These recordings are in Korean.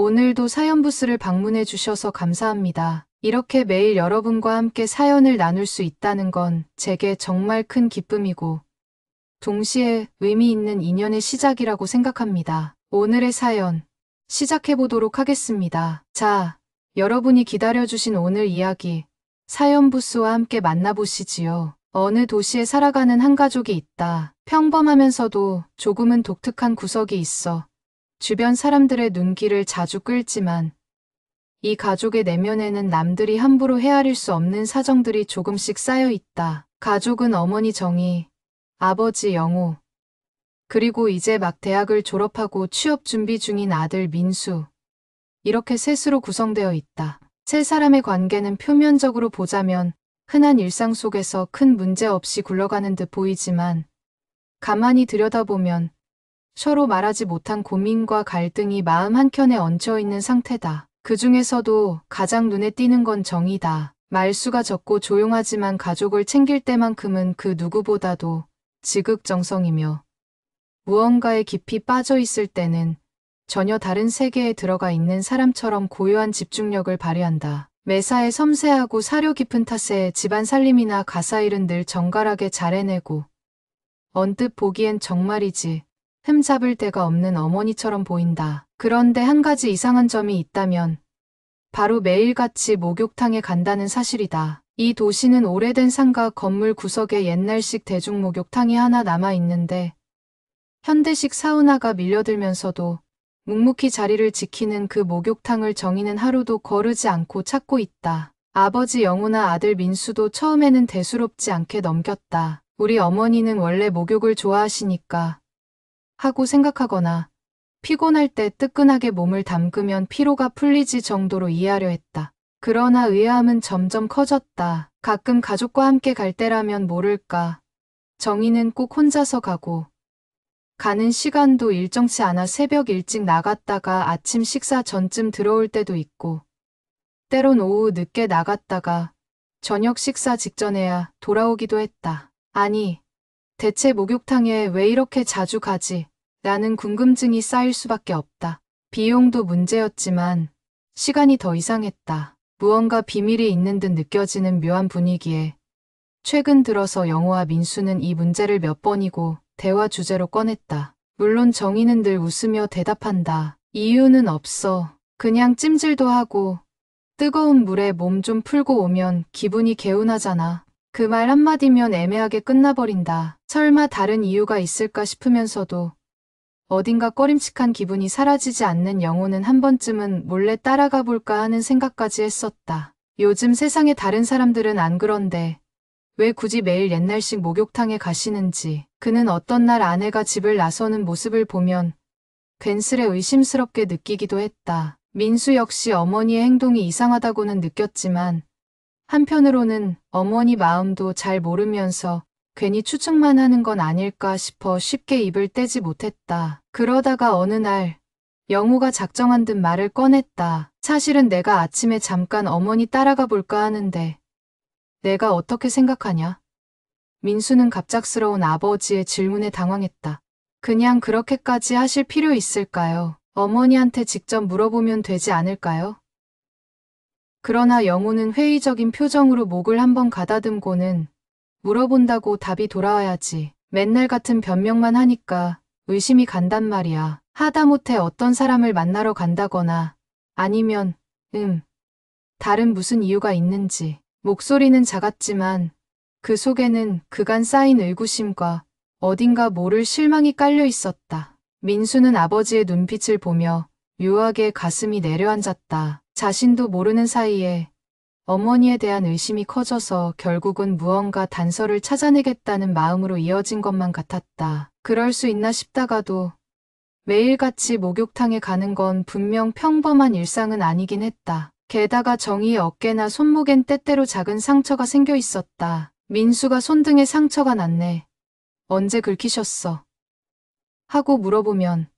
오늘도 사연 부스를 방문해 주셔서 감사합니다. 이렇게 매일 여러분과 함께 사연을 나눌 수 있다는 건 제게 정말 큰 기쁨이고 동시에 의미 있는 인연의 시작이라고 생각합니다. 오늘의 사연 시작해 보도록 하겠습니다. 자, 여러분이 기다려주신 오늘 이야기 사연 부스와 함께 만나보시지요. 어느 도시에 살아가는 한 가족이 있다. 평범하면서도 조금은 독특한 구석이 있어 주변 사람들의 눈길을 자주 끌지만 이 가족의 내면에는 남들이 함부로 헤아릴 수 없는 사정들이 조금씩 쌓여 있다. 가족은 어머니 정희, 아버지 영호, 그리고 이제 막 대학을 졸업하고 취업 준비 중인 아들 민수. 이렇게 셋으로 구성되어 있다. 세 사람의 관계는 표면적으로 보자면 흔한 일상 속에서 큰 문제 없이 굴러가는 듯 보이지만 가만히 들여다보면 서로 말하지 못한 고민과 갈등이 마음 한켠에 얹혀 있는 상태다. 그 중에서도 가장 눈에 띄는 건 정이다. 말수가 적고 조용하지만 가족을 챙길 때만큼은 그 누구보다도 지극정성이며 무언가에 깊이 빠져 있을 때는 전혀 다른 세계에 들어가 있는 사람처럼 고요한 집중력을 발휘한다. 매사에 섬세하고 사려 깊은 탓에 집안 살림이나 가사일은 늘 정갈하게 잘 해내고 언뜻 보기엔 정말이지 흠잡을 데가 없는 어머니처럼 보인다. 그런데 한 가지 이상한 점이 있다면 바로 매일같이 목욕탕에 간다는 사실이다. 이 도시는 오래된 상가 건물 구석에 옛날식 대중 목욕탕이 하나 남아 있는데 현대식 사우나가 밀려들면서도 묵묵히 자리를 지키는 그 목욕탕을 정희는 하루도 거르지 않고 찾고 있다. 아버지 영호나 아들 민수도 처음에는 대수롭지 않게 넘겼다. 우리 어머니는 원래 목욕을 좋아하시니까 하고 생각하거나 피곤할 때 뜨끈하게 몸을 담그면 피로가 풀리지 정도로 이해하려 했다. 그러나 의아함은 점점 커졌다. 가끔 가족과 함께 갈 때라면 모를까. 정희는 꼭 혼자서 가고 가는 시간도 일정치 않아 새벽 일찍 나갔다가 아침 식사 전쯤 들어올 때도 있고 때론 오후 늦게 나갔다가 저녁 식사 직전에야 돌아오기도 했다. 아니, 대체 목욕탕에 왜 이렇게 자주 가지? 라는 궁금증이 쌓일 수밖에 없다. 비용도 문제였지만 시간이 더 이상했다. 무언가 비밀이 있는 듯 느껴지는 묘한 분위기에 최근 들어서 영호와 민수는 이 문제를 몇 번이고 대화 주제로 꺼냈다. 물론 정희는 늘 웃으며 대답한다. 이유는 없어. 그냥 찜질도 하고 뜨거운 물에 몸 좀 풀고 오면 기분이 개운하잖아. 그 말 한마디면 애매하게 끝나버린다. 설마 다른 이유가 있을까 싶으면서도 어딘가 꺼림칙한 기분이 사라지지 않는 영호는 한 번쯤은 몰래 따라가 볼까 하는 생각까지 했었다. 요즘 세상의 다른 사람들은 안 그런데 왜 굳이 매일 옛날식 목욕탕에 가시는지, 그는 어떤 날 아내가 집을 나서는 모습을 보면 괜스레 의심스럽게 느끼기도 했다. 민수 역시 어머니의 행동이 이상하다고는 느꼈지만 한편으로는 어머니 마음도 잘 모르면서 괜히 추측만 하는 건 아닐까 싶어 쉽게 입을 떼지 못했다. 그러다가 어느 날 영호가 작정한 듯 말을 꺼냈다. 사실은 내가 아침에 잠깐 어머니 따라가 볼까 하는데 내가 어떻게 생각하냐? 민수는 갑작스러운 아버지의 질문에 당황했다. 그냥 그렇게까지 하실 필요 있을까요? 어머니한테 직접 물어보면 되지 않을까요? 그러나 영호는 회의적인 표정으로 목을 한번 가다듬고는 물어본다고 답이 돌아와야지. 맨날 같은 변명만 하니까 의심이 간단 말이야. 하다못해 어떤 사람을 만나러 간다거나 아니면 다른 무슨 이유가 있는지. 목소리는 작았지만 그 속에는 그간 쌓인 의구심과 어딘가 모를 실망이 깔려 있었다. 민수는 아버지의 눈빛을 보며 묘하게 가슴이 내려앉았다. 자신도 모르는 사이에 어머니에 대한 의심이 커져서 결국은 무언가 단서를 찾아내겠다는 마음으로 이어진 것만 같았다. 그럴 수 있나 싶다가도 매일같이 목욕탕에 가는 건 분명 평범한 일상은 아니긴 했다. 게다가 정희의 어깨나 손목엔 때때로 작은 상처가 생겨 있었다. 민수가 손등에 상처가 났네. 언제 긁히셨어? 하고 물어보면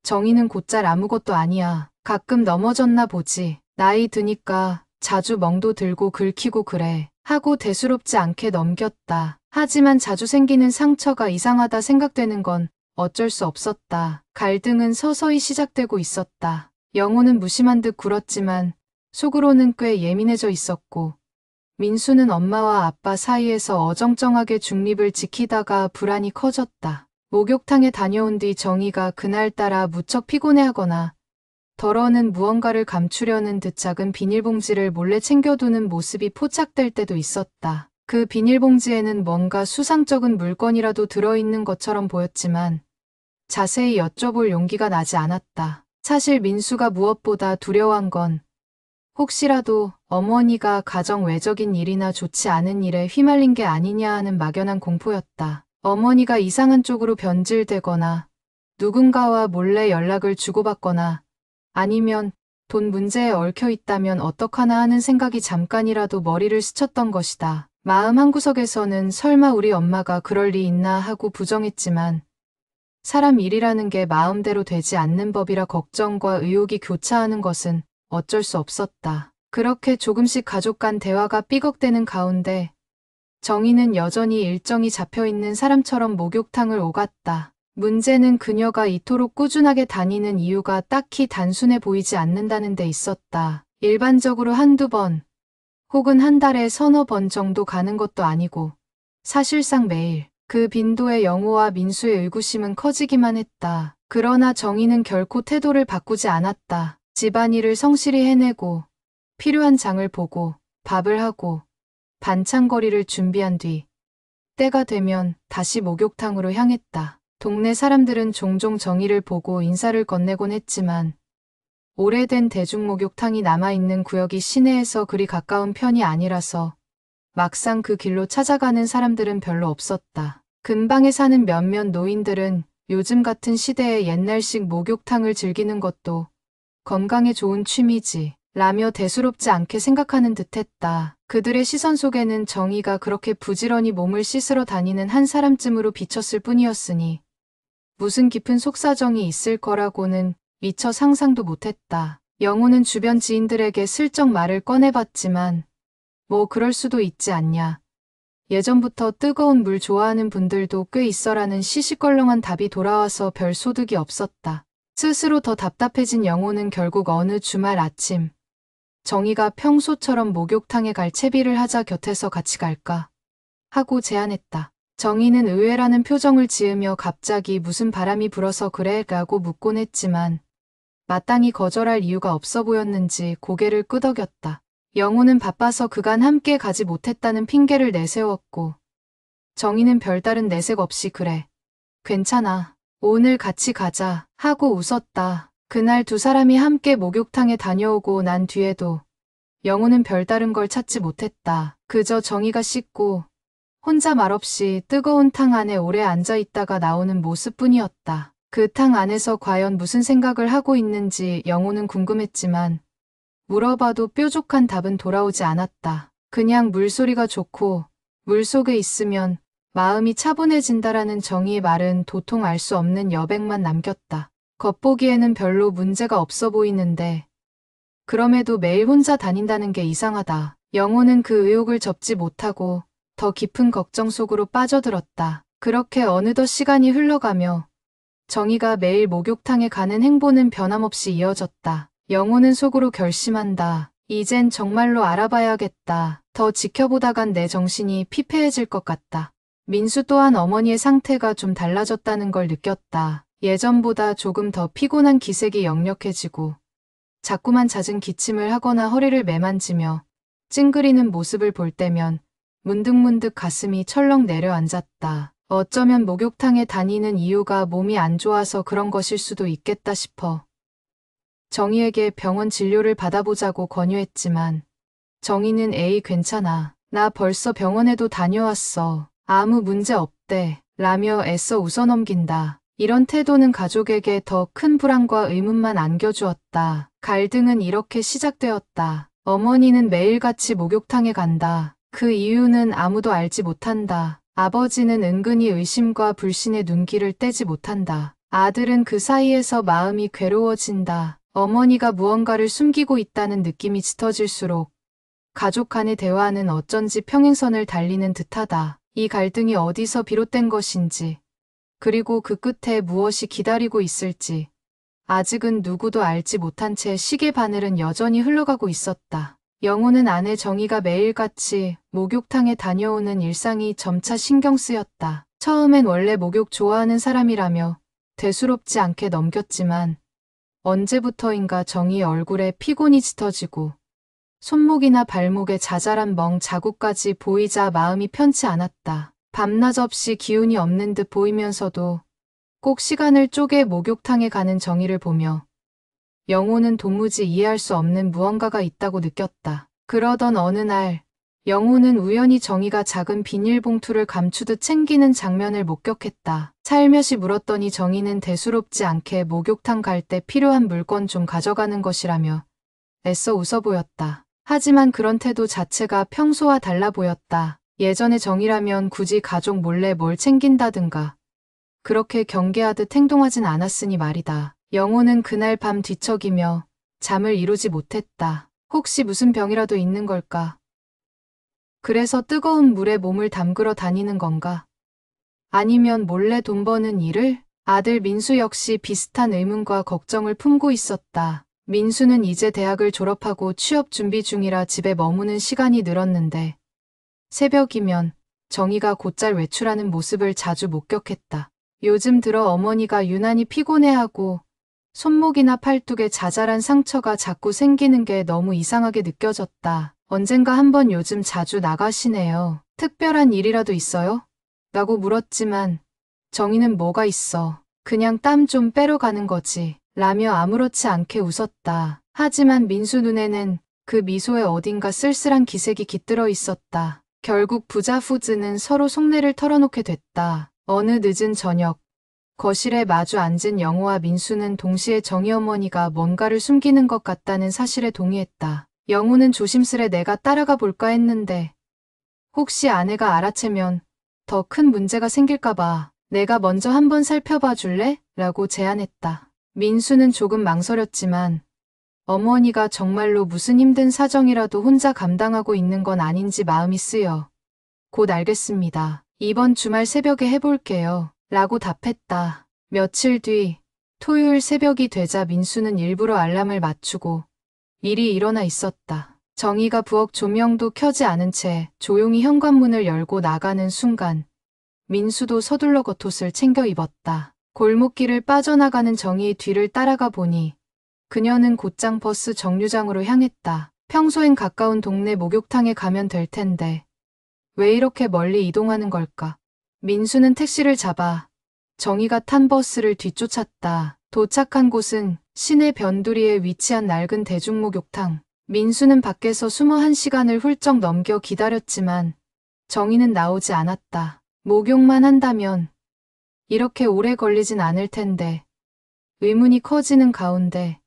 정희는 곧잘 아무것도 아니야. 가끔 넘어졌나 보지. 나이 드니까 자주 멍도 들고 긁히고 그래. 하고 대수롭지 않게 넘겼다. 하지만 자주 생기는 상처가 이상하다 생각되는 건 어쩔 수 없었다. 갈등은 서서히 시작되고 있었다. 영호는 무심한 듯 굴었지만 속으로는 꽤 예민해져 있었고 민수는 엄마와 아빠 사이에서 어정쩡하게 중립을 지키다가 불안이 커졌다. 목욕탕에 다녀온 뒤 정희가 그날따라 무척 피곤해하거나 덜어는 무언가를 감추려는 듯 작은 비닐봉지를 몰래 챙겨두는 모습이 포착될 때도 있었다. 그 비닐봉지에는 뭔가 수상쩍은 물건이라도 들어있는 것처럼 보였지만 자세히 여쭤볼 용기가 나지 않았다. 사실 민수가 무엇보다 두려워한 건 혹시라도 어머니가 가정 외적인 일이나 좋지 않은 일에 휘말린 게 아니냐 하는 막연한 공포였다. 어머니가 이상한 쪽으로 변질되거나 누군가와 몰래 연락을 주고받거나 아니면 돈 문제에 얽혀 있다면 어떡하나 하는 생각이 잠깐이라도 머리를 스쳤던 것이다. 마음 한구석에서는 설마 우리 엄마가 그럴 리 있나 하고 부정했지만 사람 일이라는 게 마음대로 되지 않는 법이라 걱정과 의욕이 교차하는 것은 어쩔 수 없었다. 그렇게 조금씩 가족 간 대화가 삐걱대는 가운데 정희는 여전히 일정이 잡혀있는 사람처럼 목욕탕을 오갔다. 문제는 그녀가 이토록 꾸준하게 다니는 이유가 딱히 단순해 보이지 않는다는 데 있었다. 일반적으로 한두 번 혹은 한 달에 서너 번 정도 가는 것도 아니고 사실상 매일. 그 빈도에 영호와 민수의 의구심은 커지기만 했다. 그러나 정희는 결코 태도를 바꾸지 않았다. 집안일을 성실히 해내고 필요한 장을 보고 밥을 하고 반찬거리를 준비한 뒤 때가 되면 다시 목욕탕으로 향했다. 동네 사람들은 종종 정희를 보고 인사를 건네곤 했지만 오래된 대중목욕탕이 남아있는 구역이 시내에서 그리 가까운 편이 아니라서 막상 그 길로 찾아가는 사람들은 별로 없었다. 근방에 사는 몇몇 노인들은 요즘 같은 시대에 옛날식 목욕탕을 즐기는 것도 건강에 좋은 취미지 라며 대수롭지 않게 생각하는 듯했다. 그들의 시선 속에는 정희가 그렇게 부지런히 몸을 씻으러 다니는 한 사람쯤으로 비쳤을 뿐이었으니 무슨 깊은 속사정이 있을 거라고는 미처 상상도 못했다. 영호는 주변 지인들에게 슬쩍 말을 꺼내봤지만 뭐 그럴 수도 있지 않냐. 예전부터 뜨거운 물 좋아하는 분들도 꽤 있어라는 시시껄렁한 답이 돌아와서 별 소득이 없었다. 스스로 더 답답해진 영호는 결국 어느 주말 아침 정희가 평소처럼 목욕탕에 갈 채비를 하자 곁에서 같이 갈까 하고 제안했다. 정희는 의외라는 표정을 지으며 갑자기 무슨 바람이 불어서 그래? 라고 묻곤 했지만 마땅히 거절할 이유가 없어 보였는지 고개를 끄덕였다. 영호는 바빠서 그간 함께 가지 못했다는 핑계를 내세웠고 정희는 별다른 내색 없이 그래. 괜찮아. 오늘 같이 가자 하고 웃었다. 그날 두 사람이 함께 목욕탕에 다녀오고 난 뒤에도 영호는 별다른 걸 찾지 못했다. 그저 정희가 씻고 혼자 말없이 뜨거운 탕 안에 오래 앉아 있다가 나오는 모습뿐이었다. 그 탕 안에서 과연 무슨 생각을 하고 있는지 영호는 궁금했지만 물어봐도 뾰족한 답은 돌아오지 않았다. 그냥 물소리가 좋고 물속에 있으면 마음이 차분해진다라는 정의의 말은 도통 알 수 없는 여백만 남겼다. 겉보기에는 별로 문제가 없어 보이는데 그럼에도 매일 혼자 다닌다는 게 이상하다. 영호는 그 의혹을 접지 못하고 더 깊은 걱정 속으로 빠져들었다. 그렇게 어느덧 시간이 흘러가며 정희가 매일 목욕탕에 가는 행보는 변함없이 이어졌다. 영호는 속으로 결심한다. 이젠 정말로 알아봐야겠다. 더 지켜보다간 내 정신이 피폐해질 것 같다. 민수 또한 어머니의 상태가 좀 달라졌다는 걸 느꼈다. 예전보다 조금 더 피곤한 기색이 역력해지고 자꾸만 잦은 기침을 하거나 허리를 매만지며 찡그리는 모습을 볼 때면 문득문득 가슴이 철렁 내려앉았다. 어쩌면 목욕탕에 다니는 이유가 몸이 안 좋아서 그런 것일 수도 있겠다 싶어 정희에게 병원 진료를 받아보자고 권유했지만 정희는 에이 괜찮아. 나 벌써 병원에도 다녀왔어. 아무 문제 없대. 라며 애써 웃어넘긴다. 이런 태도는 가족에게 더 큰 불안과 의문만 안겨주었다. 갈등은 이렇게 시작되었다. 어머니는 매일같이 목욕탕에 간다. 그 이유는 아무도 알지 못한다. 아버지는 은근히 의심과 불신의 눈길을 떼지 못한다. 아들은 그 사이에서 마음이 괴로워진다. 어머니가 무언가를 숨기고 있다는 느낌이 짙어질수록 가족 간의 대화는 어쩐지 평행선을 달리는 듯하다. 이 갈등이 어디서 비롯된 것인지, 그리고 그 끝에 무엇이 기다리고 있을지 아직은 누구도 알지 못한 채 시계 바늘은 여전히 흘러가고 있었다. 영호는 아내 정희가 매일같이 목욕탕에 다녀오는 일상이 점차 신경 쓰였다. 처음엔 원래 목욕 좋아하는 사람이라며 대수롭지 않게 넘겼지만 언제부터인가 정희 얼굴에 피곤이 짙어지고 손목이나 발목에 자잘한 멍 자국까지 보이자 마음이 편치 않았다. 밤낮 없이 기운이 없는 듯 보이면서도 꼭 시간을 쪼개 목욕탕에 가는 정희를 보며 영호는 도무지 이해할 수 없는 무언가가 있다고 느꼈다. 그러던 어느 날 영호는 우연히 정희가 작은 비닐봉투를 감추듯 챙기는 장면을 목격했다. 살며시 물었더니 정희는 대수롭지 않게 목욕탕 갈 때 필요한 물건 좀 가져가는 것이라며 애써 웃어 보였다. 하지만 그런 태도 자체가 평소와 달라 보였다. 예전에 정희라면 굳이 가족 몰래 뭘 챙긴다든가 그렇게 경계하듯 행동하진 않았으니 말이다. 영호는 그날 밤 뒤척이며 잠을 이루지 못했다. 혹시 무슨 병이라도 있는 걸까? 그래서 뜨거운 물에 몸을 담그러 다니는 건가? 아니면 몰래 돈 버는 일을? 아들 민수 역시 비슷한 의문과 걱정을 품고 있었다. 민수는 이제 대학을 졸업하고 취업 준비 중이라 집에 머무는 시간이 늘었는데 새벽이면 정희가 곧잘 외출하는 모습을 자주 목격했다. 요즘 들어 어머니가 유난히 피곤해하고 손목이나 팔뚝에 자잘한 상처가 자꾸 생기는 게 너무 이상하게 느껴졌다. 언젠가 한번 요즘 자주 나가시네요. 특별한 일이라도 있어요? 라고 물었지만 정희는 뭐가 있어. 그냥 땀 좀 빼러 가는 거지. 라며 아무렇지 않게 웃었다. 하지만 민수 눈에는 그 미소에 어딘가 쓸쓸한 기색이 깃들어 있었다. 결국 부자 후즈는 서로 속내를 털어놓게 됐다. 어느 늦은 저녁, 거실에 마주 앉은 영호와 민수는 동시에 정희 어머니가 뭔가를 숨기는 것 같다는 사실에 동의했다. 영호는 조심스레 내가 따라가 볼까 했는데 혹시 아내가 알아채면 더 큰 문제가 생길까봐 내가 먼저 한번 살펴봐 줄래? 라고 제안했다. 민수는 조금 망설였지만 어머니가 정말로 무슨 힘든 사정이라도 혼자 감당하고 있는 건 아닌지 마음이 쓰여 곧 알겠습니다. 이번 주말 새벽에 해볼게요. 라고 답했다. 며칠 뒤 토요일 새벽이 되자 민수는 일부러 알람을 맞추고 미리 일어나 있었다. 정희가 부엌 조명도 켜지 않은 채 조용히 현관문을 열고 나가는 순간 민수도 서둘러 겉옷을 챙겨 입었다. 골목길을 빠져나가는 정희의 뒤를 따라가 보니 그녀는 곧장 버스 정류장으로 향했다. 평소엔 가까운 동네 목욕탕에 가면 될 텐데 왜 이렇게 멀리 이동하는 걸까? 민수는 택시를 잡아 정희가 탄 버스를 뒤쫓았다. 도착한 곳은 시내 변두리에 위치한 낡은 대중목욕탕. 민수는 밖에서 숨어 1시간을 훌쩍 넘겨 기다렸지만 정희는 나오지 않았다. 목욕만 한다면 이렇게 오래 걸리진 않을 텐데 의문이 커지는 가운데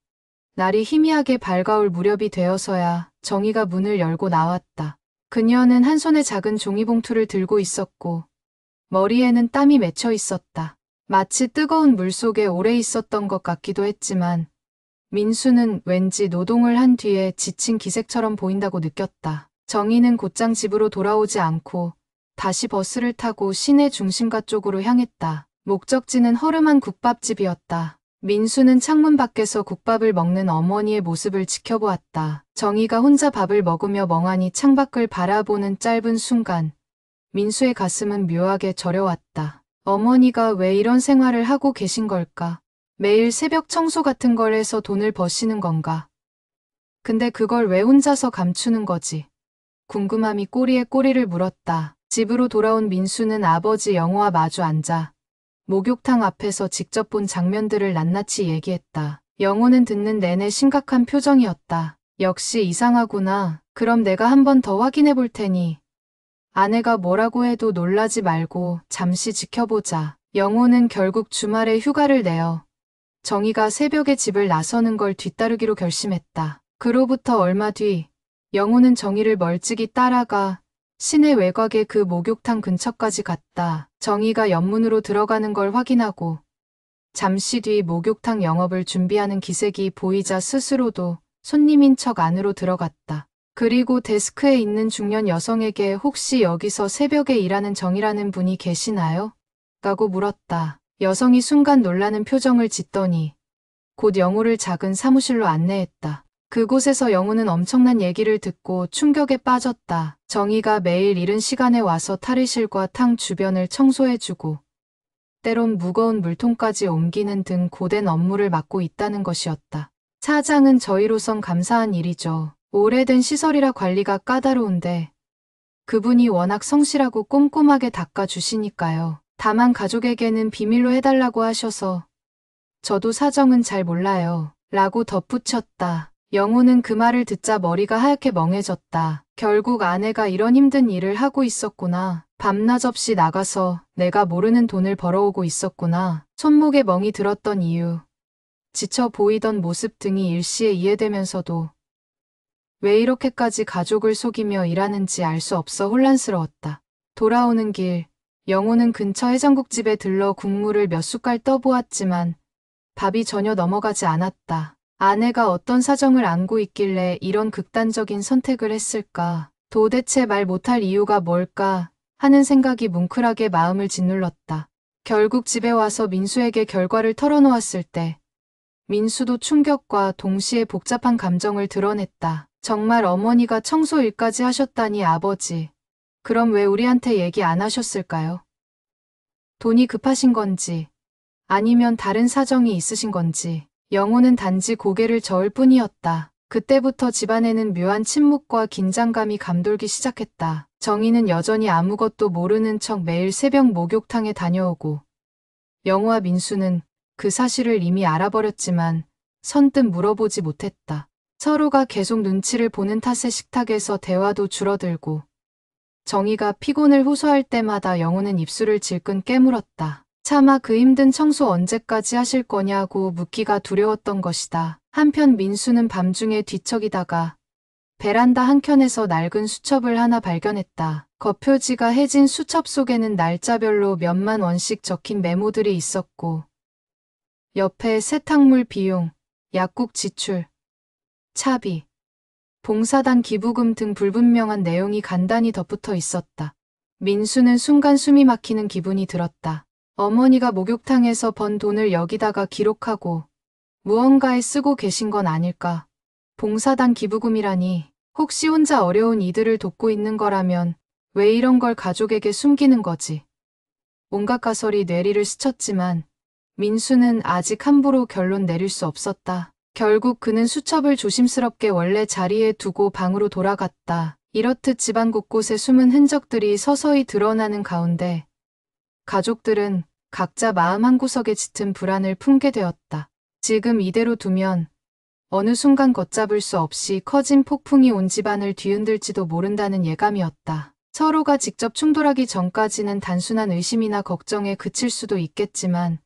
날이 희미하게 밝아올 무렵이 되어서야 정희가 문을 열고 나왔다. 그녀는 한 손에 작은 종이봉투를 들고 있었고 머리에는 땀이 맺혀 있었다. 마치 뜨거운 물 속에 오래 있었던 것 같기도 했지만 민수는 왠지 노동을 한 뒤에 지친 기색처럼 보인다고 느꼈다. 정희는 곧장 집으로 돌아오지 않고 다시 버스를 타고 시내 중심가 쪽으로 향했다. 목적지는 허름한 국밥집이었다. 민수는 창문 밖에서 국밥을 먹는 어머니의 모습을 지켜보았다. 정희가 혼자 밥을 먹으며 멍하니 창밖을 바라보는 짧은 순간 민수의 가슴은 묘하게 저려왔다. 어머니가 왜 이런 생활을 하고 계신 걸까? 매일 새벽 청소 같은 걸 해서 돈을 버시는 건가? 근데 그걸 왜 혼자서 감추는 거지? 궁금함이 꼬리에 꼬리를 물었다. 집으로 돌아온 민수는 아버지 영호와 마주 앉아 목욕탕 앞에서 직접 본 장면들을 낱낱이 얘기했다. 영호는 듣는 내내 심각한 표정이었다. 역시 이상하구나. 그럼 내가 한 번 더 확인해 볼 테니 아내가 뭐라고 해도 놀라지 말고 잠시 지켜보자. 영호는 결국 주말에 휴가를 내어 정희가 새벽에 집을 나서는 걸 뒤따르기로 결심했다. 그로부터 얼마 뒤 영호는 정희를 멀찍이 따라가 시내 외곽의 그 목욕탕 근처까지 갔다. 정희가 옆문으로 들어가는 걸 확인하고 잠시 뒤 목욕탕 영업을 준비하는 기색이 보이자 스스로도 손님인 척 안으로 들어갔다. 그리고 데스크에 있는 중년 여성에게 혹시 여기서 새벽에 일하는 정희라는 분이 계시나요? 라고 물었다. 여성이 순간 놀라는 표정을 짓더니 곧 영호를 작은 사무실로 안내했다. 그곳에서 영호는 엄청난 얘기를 듣고 충격에 빠졌다. 정희가 매일 이른 시간에 와서 탈의실과 탕 주변을 청소해주고 때론 무거운 물통까지 옮기는 등 고된 업무를 맡고 있다는 것이었다. 사장은 저희로선 감사한 일이죠. 오래된 시설이라 관리가 까다로운데 그분이 워낙 성실하고 꼼꼼하게 닦아주시니까요. 다만 가족에게는 비밀로 해달라고 하셔서 저도 사정은 잘 몰라요. 라고 덧붙였다. 영호는 그 말을 듣자 머리가 하얗게 멍해졌다. 결국 아내가 이런 힘든 일을 하고 있었구나. 밤낮 없이 나가서 내가 모르는 돈을 벌어오고 있었구나. 손목에 멍이 들었던 이유, 지쳐 보이던 모습 등이 일시에 이해되면서도 왜 이렇게까지 가족을 속이며 일하는지 알 수 없어 혼란스러웠다. 돌아오는 길, 영호는 근처 해장국집에 들러 국물을 몇 숟갈 떠보았지만 밥이 전혀 넘어가지 않았다. 아내가 어떤 사정을 안고 있길래 이런 극단적인 선택을 했을까? 도대체 말 못할 이유가 뭘까? 하는 생각이 뭉클하게 마음을 짓눌렀다. 결국 집에 와서 민수에게 결과를 털어놓았을 때 민수도 충격과 동시에 복잡한 감정을 드러냈다. 정말 어머니가 청소 일까지 하셨다니 아버지. 그럼 왜 우리한테 얘기 안 하셨을까요? 돈이 급하신 건지 아니면 다른 사정이 있으신 건지. 영호는 단지 고개를 저을 뿐이었다. 그때부터 집안에는 묘한 침묵과 긴장감이 감돌기 시작했다. 정희는 여전히 아무것도 모르는 척 매일 새벽 목욕탕에 다녀오고 영호와 민수는 그 사실을 이미 알아버렸지만 선뜻 물어보지 못했다. 서로가 계속 눈치를 보는 탓에 식탁에서 대화도 줄어들고 정희가 피곤을 호소할 때마다 영호는 입술을 질끈 깨물었다. 차마 그 힘든 청소 언제까지 하실 거냐고 묻기가 두려웠던 것이다. 한편 민수는 밤중에 뒤척이다가 베란다 한켠에서 낡은 수첩을 하나 발견했다. 겉표지가 해진 수첩 속에는 날짜별로 몇만 원씩 적힌 메모들이 있었고 옆에 세탁물 비용, 약국 지출, 차비, 봉사단 기부금 등 불분명한 내용이 간단히 덧붙어 있었다. 민수는 순간 숨이 막히는 기분이 들었다. 어머니가 목욕탕에서 번 돈을 여기다가 기록하고 무언가에 쓰고 계신 건 아닐까. 봉사단 기부금이라니 혹시 혼자 어려운 이들을 돕고 있는 거라면 왜 이런 걸 가족에게 숨기는 거지. 온갖 가설이 뇌리를 스쳤지만 민수는 아직 함부로 결론 내릴 수 없었다. 결국 그는 수첩을 조심스럽게 원래 자리에 두고 방으로 돌아갔다. 이렇듯 집안 곳곳에 숨은 흔적들이 서서히 드러나는 가운데 가족들은 각자 마음 한구석에 짙은 불안을 품게 되었다. 지금 이대로 두면 어느 순간 걷잡을 수 없이 커진 폭풍이 온 집안을 뒤흔들지도 모른다는 예감이었다. 서로가 직접 충돌하기 전까지는 단순한 의심이나 걱정에 그칠 수도 있겠지만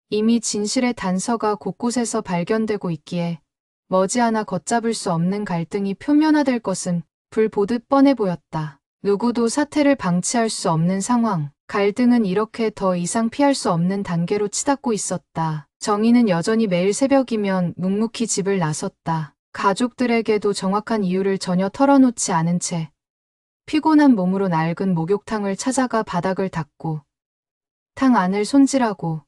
이미 진실의 단서가 곳곳에서 발견되고 있기에 머지않아 걷잡을 수 없는 갈등이 표면화될 것은 불 보듯 뻔해 보였다. 누구도 사태를 방치할 수 없는 상황. 갈등은 이렇게 더 이상 피할 수 없는 단계로 치닫고 있었다. 정희는 여전히 매일 새벽이면 묵묵히 집을 나섰다. 가족들에게도 정확한 이유를 전혀 털어놓지 않은 채 피곤한 몸으로 낡은 목욕탕을 찾아가 바닥을 닦고 탕 안을 손질하고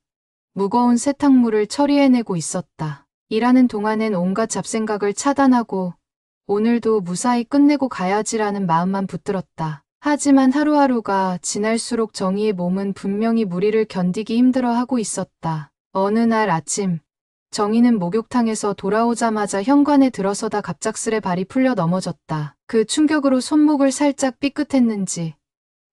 무거운 세탁물을 처리해내고 있었다. 일하는 동안엔 온갖 잡생각을 차단하고 오늘도 무사히 끝내고 가야지라는 마음만 붙들었다. 하지만 하루하루가 지날수록 정희의 몸은 분명히 무리를 견디기 힘들어하고 있었다. 어느 날 아침, 정희는 목욕탕에서 돌아오자마자 현관에 들어서다 갑작스레 발이 풀려 넘어졌다. 그 충격으로 손목을 살짝 삐끗했는지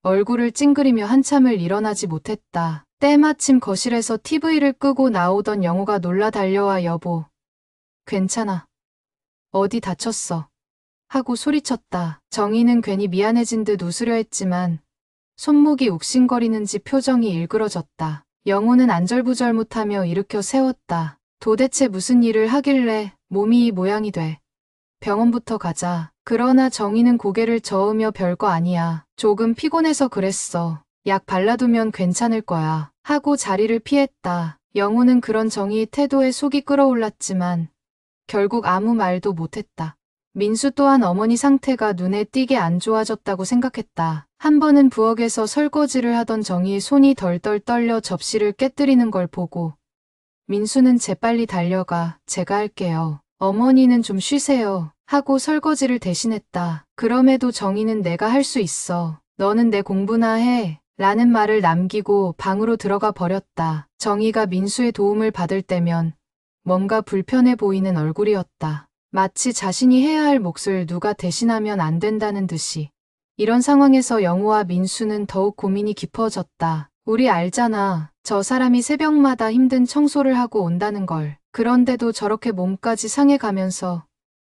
얼굴을 찡그리며 한참을 일어나지 못했다. 때마침 거실에서 TV를 끄고 나오던 영호가 놀라 달려와 여보, 괜찮아. 어디 다쳤어? 하고 소리쳤다. 정희는 괜히 미안해진 듯 웃으려 했지만 손목이 욱신거리는지 표정이 일그러졌다. 영호는 안절부절 못하며 일으켜 세웠다. 도대체 무슨 일을 하길래 몸이 이 모양이 돼. 병원부터 가자. 그러나 정희는 고개를 저으며 별거 아니야. 조금 피곤해서 그랬어. 약 발라두면 괜찮을 거야. 하고 자리를 피했다. 영호는 그런 정희의 태도에 속이 끓어올랐지만 결국 아무 말도 못했다. 민수 또한 어머니 상태가 눈에 띄게 안 좋아졌다고 생각했다. 한 번은 부엌에서 설거지를 하던 정희의 손이 덜덜 떨려 접시를 깨뜨리는 걸 보고 민수는 재빨리 달려가 제가 할게요. 어머니는 좀 쉬세요. 하고 설거지를 대신했다. 그럼에도 정희는 내가 할 수 있어. 너는 내 공부나 해. 라는 말을 남기고 방으로 들어가 버렸다. 정희가 민수의 도움을 받을 때면 뭔가 불편해 보이는 얼굴이었다. 마치 자신이 해야 할 몫을 누가 대신하면 안 된다는 듯이. 이런 상황에서 영호와 민수는 더욱 고민이 깊어졌다. 우리 알잖아. 저 사람이 새벽마다 힘든 청소를 하고 온다는 걸. 그런데도 저렇게 몸까지 상해가면서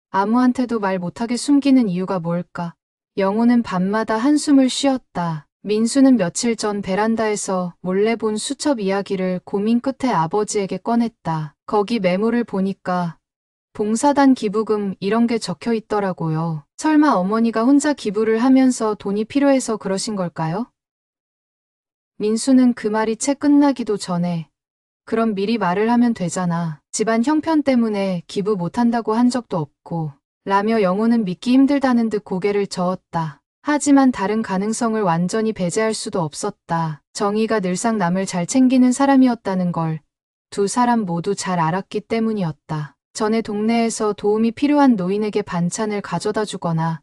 아무한테도 말 못하게 숨기는 이유가 뭘까? 영호는 밤마다 한숨을 쉬었다. 민수는 며칠 전 베란다에서 몰래 본 수첩 이야기를 고민 끝에 아버지에게 꺼냈다. 거기 메모를 보니까 봉사단 기부금 이런 게 적혀 있더라고요. 설마 어머니가 혼자 기부를 하면서 돈이 필요해서 그러신 걸까요? 민수는 그 말이 채 끝나기도 전에 그럼 미리 말을 하면 되잖아. 집안 형편 때문에 기부 못한다고 한 적도 없고 라며 영호는 믿기 힘들다는 듯 고개를 저었다. 하지만 다른 가능성을 완전히 배제할 수도 없었다. 정희가 늘상 남을 잘 챙기는 사람이었다는 걸 두 사람 모두 잘 알았기 때문이었다. 전에 동네에서 도움이 필요한 노인에게 반찬을 가져다 주거나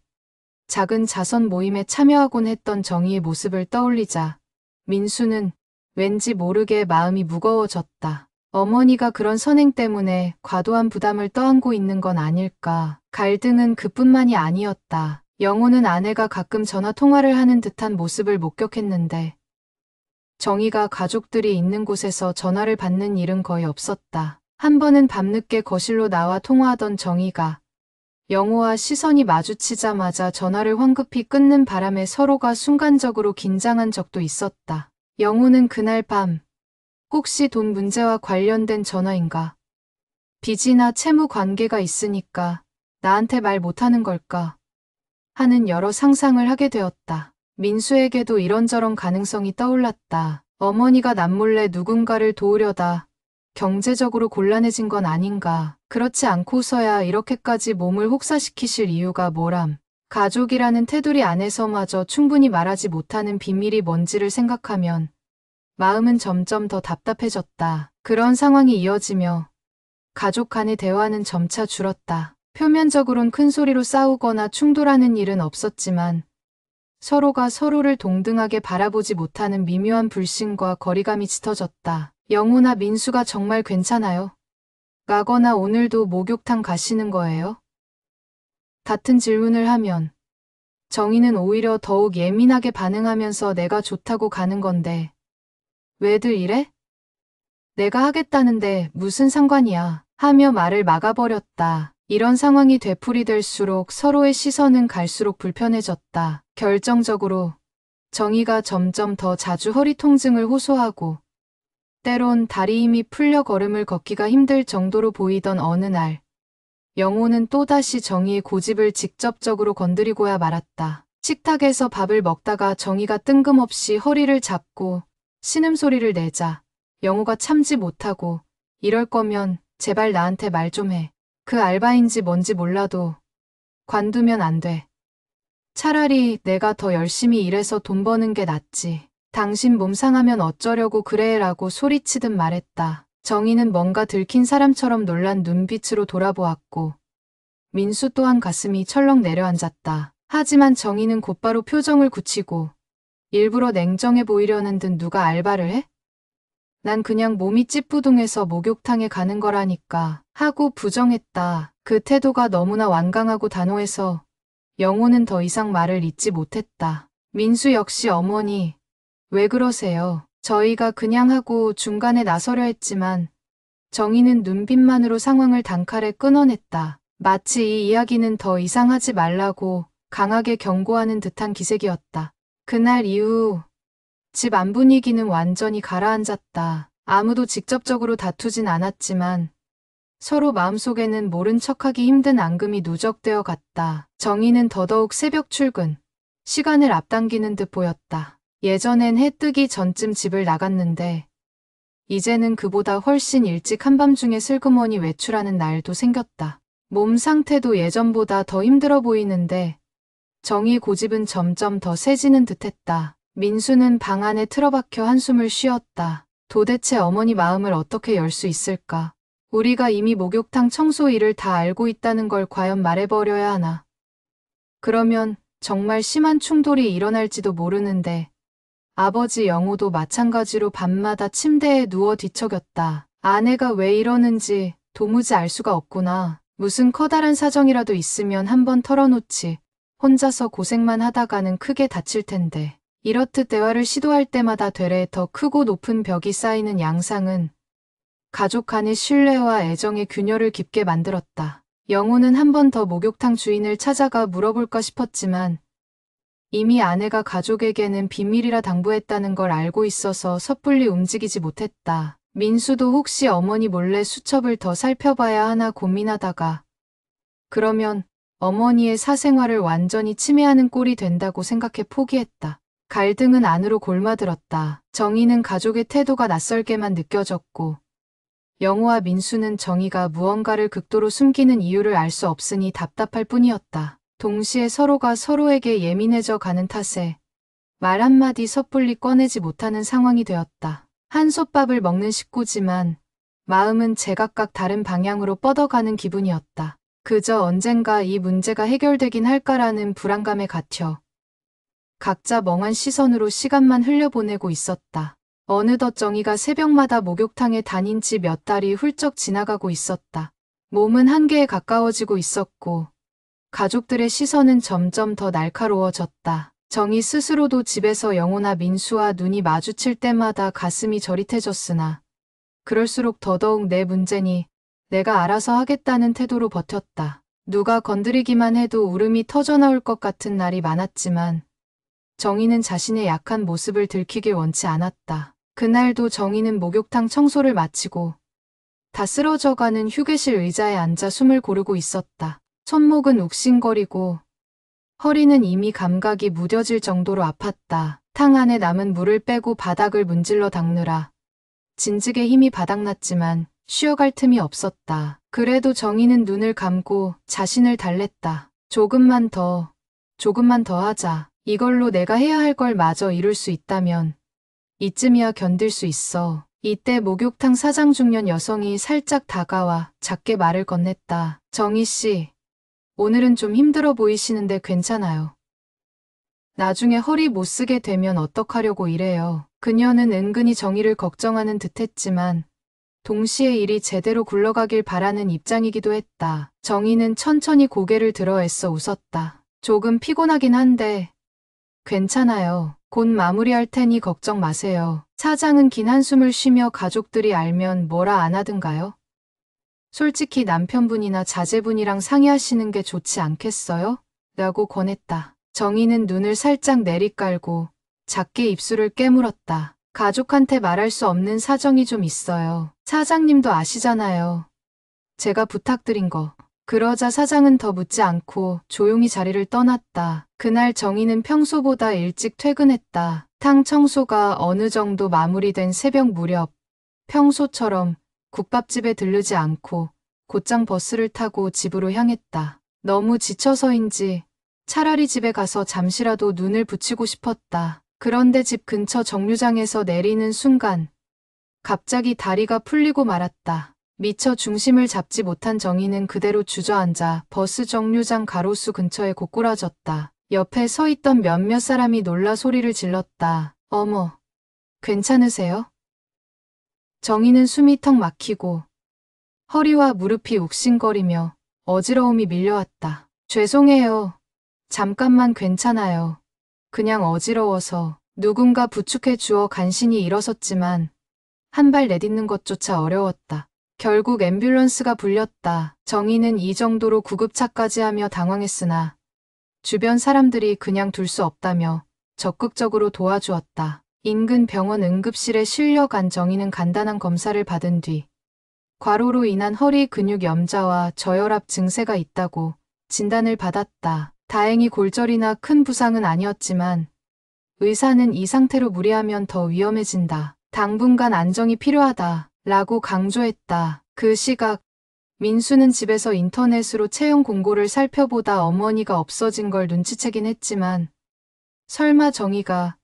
작은 자선 모임에 참여하곤 했던 정희의 모습을 떠올리자 민수는 왠지 모르게 마음이 무거워졌다. 어머니가 그런 선행 때문에 과도한 부담을 떠안고 있는 건 아닐까. 갈등은 그뿐만이 아니었다. 영호는 아내가 가끔 전화 통화를 하는 듯한 모습을 목격했는데 정희가 가족들이 있는 곳에서 전화를 받는 일은 거의 없었다. 한 번은 밤늦게 거실로 나와 통화하던 정희가 영호와 시선이 마주치자마자 전화를 황급히 끊는 바람에 서로가 순간적으로 긴장한 적도 있었다. 영호는 그날 밤 혹시 돈 문제와 관련된 전화인가? 빚이나 채무 관계가 있으니까 나한테 말 못하는 걸까? 하는 여러 상상을 하게 되었다. 민수에게도 이런저런 가능성이 떠올랐다. 어머니가 남몰래 누군가를 도우려다 경제적으로 곤란해진 건 아닌가. 그렇지 않고서야 이렇게까지 몸을 혹사시키실 이유가 뭐람. 가족이라는 테두리 안에서마저 충분히 말하지 못하는 비밀이 뭔지를 생각하면 마음은 점점 더 답답해졌다. 그런 상황이 이어지며 가족 간의 대화는 점차 줄었다. 표면적으론 큰 소리로 싸우거나 충돌하는 일은 없었지만 서로가 서로를 동등하게 바라보지 못하는 미묘한 불신과 거리감이 짙어졌다. 영호나 민수가 정말 괜찮아요? 가거나 오늘도 목욕탕 가시는 거예요? 같은 질문을 하면 정희는 오히려 더욱 예민하게 반응하면서 내가 좋다고 가는 건데 왜들 이래? 내가 하겠다는데 무슨 상관이야 하며 말을 막아버렸다. 이런 상황이 되풀이될수록 서로의 시선은 갈수록 불편해졌다. 결정적으로 정희가 점점 더 자주 허리 통증을 호소하고 때론 다리 힘이 풀려 걸음을 걷기가 힘들 정도로 보이던 어느 날 영호는 또다시 정희의 고집을 직접적으로 건드리고야 말았다. 식탁에서 밥을 먹다가 정희가 뜬금없이 허리를 잡고 신음소리를 내자 영호가 참지 못하고 이럴 거면 제발 나한테 말 좀 해. 그 알바인지 뭔지 몰라도 관두면 안 돼. 차라리 내가 더 열심히 일해서 돈 버는 게 낫지. 당신 몸 상하면 어쩌려고 그래 라고 소리치듯 말했다. 정희는 뭔가 들킨 사람처럼 놀란 눈빛으로 돌아보았고 민수 또한 가슴이 철렁 내려앉았다. 하지만 정희는 곧바로 표정을 굳히고 일부러 냉정해 보이려는 듯 누가 알바를 해? 난 그냥 몸이 찌뿌둥해서 목욕탕에 가는 거라니까 하고 부정했다. 그 태도가 너무나 완강하고 단호해서 영호는 더 이상 말을 잇지 못했다. 민수 역시 어머니, 왜 그러세요? 저희가 그냥 하고 중간에 나서려 했지만 정희는 눈빛만으로 상황을 단칼에 끊어냈다. 마치 이 이야기는 더 이상 하지 말라고 강하게 경고하는 듯한 기색이었다. 그날 이후 집 안 분위기는 완전히 가라앉았다. 아무도 직접적으로 다투진 않았지만 서로 마음속에는 모른 척하기 힘든 앙금이 누적되어 갔다. 정희는 더더욱 새벽 출근, 시간을 앞당기는 듯 보였다. 예전엔 해 뜨기 전쯤 집을 나갔는데 이제는 그보다 훨씬 일찍 한밤중에 슬그머니 외출하는 날도 생겼다. 몸 상태도 예전보다 더 힘들어 보이는데 정희의 고집은 점점 더 세지는 듯했다. 민수는 방 안에 틀어박혀 한숨을 쉬었다. 도대체 어머니 마음을 어떻게 열 수 있을까? 우리가 이미 목욕탕 청소 일을 다 알고 있다는 걸 과연 말해버려야 하나? 그러면 정말 심한 충돌이 일어날지도 모르는데 아버지 영호도 마찬가지로 밤마다 침대에 누워 뒤척였다. 아내가 왜 이러는지 도무지 알 수가 없구나. 무슨 커다란 사정이라도 있으면 한번 털어놓지. 혼자서 고생만 하다가는 크게 다칠 텐데. 이렇듯 대화를 시도할 때마다 되레 더 크고 높은 벽이 쌓이는 양상은 가족 간의 신뢰와 애정의 균열을 깊게 만들었다. 영호는 한 번 더 목욕탕 주인을 찾아가 물어볼까 싶었지만 이미 아내가 가족에게는 비밀이라 당부했다는 걸 알고 있어서 섣불리 움직이지 못했다. 민수도 혹시 어머니 몰래 수첩을 더 살펴봐야 하나 고민하다가 그러면 어머니의 사생활을 완전히 침해하는 꼴이 된다고 생각해 포기했다. 갈등은 안으로 골마들었다. 정희는 가족의 태도가 낯설게만 느껴졌고 영호와 민수는 정희가 무언가를 극도로 숨기는 이유를 알 수 없으니 답답할 뿐이었다. 동시에 서로가 서로에게 예민해져 가는 탓에 말 한마디 섣불리 꺼내지 못하는 상황이 되었다. 한솥밥을 먹는 식구지만 마음은 제각각 다른 방향으로 뻗어가는 기분이었다. 그저 언젠가 이 문제가 해결되긴 할까라는 불안감에 갇혀 각자 멍한 시선으로 시간만 흘려보내고 있었다. 어느덧 정희가 새벽마다 목욕탕에 다닌 지 몇 달이 훌쩍 지나가고 있었다. 몸은 한계에 가까워지고 있었고 가족들의 시선은 점점 더 날카로워졌다. 정희 스스로도 집에서 영호나 민수와 눈이 마주칠 때마다 가슴이 저릿해졌으나 그럴수록 더더욱 내 문제니 내가 알아서 하겠다는 태도로 버텼다. 누가 건드리기만 해도 울음이 터져나올 것 같은 날이 많았지만 정희는 자신의 약한 모습을 들키길 원치 않았다. 그날도 정희는 목욕탕 청소를 마치고 다 쓰러져가는 휴게실 의자에 앉아 숨을 고르고 있었다. 손목은 욱신거리고 허리는 이미 감각이 무뎌질 정도로 아팠다. 탕 안에 남은 물을 빼고 바닥을 문질러 닦느라 진즉에 힘이 바닥났지만 쉬어갈 틈이 없었다. 그래도 정희는 눈을 감고 자신을 달랬다. 조금만 더 하자. 이걸로 내가 해야 할 걸 마저 이룰 수 있다면 이쯤이야 견딜 수 있어. 이때 목욕탕 사장 중년 여성이 살짝 다가와 작게 말을 건넸다. 정희 씨, 오늘은 좀 힘들어 보이시는데 괜찮아요. 나중에 허리 못 쓰게 되면 어떡하려고 이래요. 그녀는 은근히 정희를 걱정하는 듯했지만 동시에 일이 제대로 굴러가길 바라는 입장이기도 했다. 정희는 천천히 고개를 들어 애써 웃었다. 조금 피곤하긴 한데 괜찮아요. 곧 마무리할 테니 걱정 마세요. 사장은 긴 한숨을 쉬며 가족들이 알면 뭐라 안 하든가요? 솔직히 남편분이나 자제분이랑 상의하시는 게 좋지 않겠어요? 라고 권했다. 정희는 눈을 살짝 내리깔고 작게 입술을 깨물었다. 가족한테 말할 수 없는 사정이 좀 있어요. 사장님도 아시잖아요. 제가 부탁드린 거. 그러자 사장은 더 묻지 않고 조용히 자리를 떠났다. 그날 정희는 평소보다 일찍 퇴근했다. 탕 청소가 어느 정도 마무리된 새벽 무렵 평소처럼 국밥집에 들르지 않고 곧장 버스를 타고 집으로 향했다. 너무 지쳐서인지 차라리 집에 가서 잠시라도 눈을 붙이고 싶었다. 그런데 집 근처 정류장에서 내리는 순간 갑자기 다리가 풀리고 말았다. 미처 중심을 잡지 못한 정희는 그대로 주저앉아 버스 정류장 가로수 근처에 고꾸라졌다. 옆에 서 있던 몇몇 사람이 놀라 소리를 질렀다. 어머, 괜찮으세요? 정희는 숨이 턱 막히고 허리와 무릎이 욱신거리며 어지러움이 밀려왔다. 죄송해요. 잠깐만 괜찮아요. 그냥 어지러워서. 누군가 부축해 주어 간신히 일어섰지만 한 발 내딛는 것조차 어려웠다. 결국 앰뷸런스가 불렸다. 정희는 이 정도로 구급차까지 하며 당황했으나 주변 사람들이 그냥 둘 수 없다며 적극적으로 도와주었다. 인근 병원 응급실에 실려간 정희는 간단한 검사를 받은 뒤 과로로 인한 허리 근육 염자와 저혈압 증세가 있다고 진단을 받았다. 다행히 골절이나 큰 부상은 아니었지만 의사는 이 상태로 무리하면 더 위험해진다. 당분간 안정이 필요하다. 라고 강조했다. 그 시각 민수는 집에서 인터넷으로 채용 공고를 살펴보다 어머니가 없어진 걸 눈치채긴 했지만 설마 정희가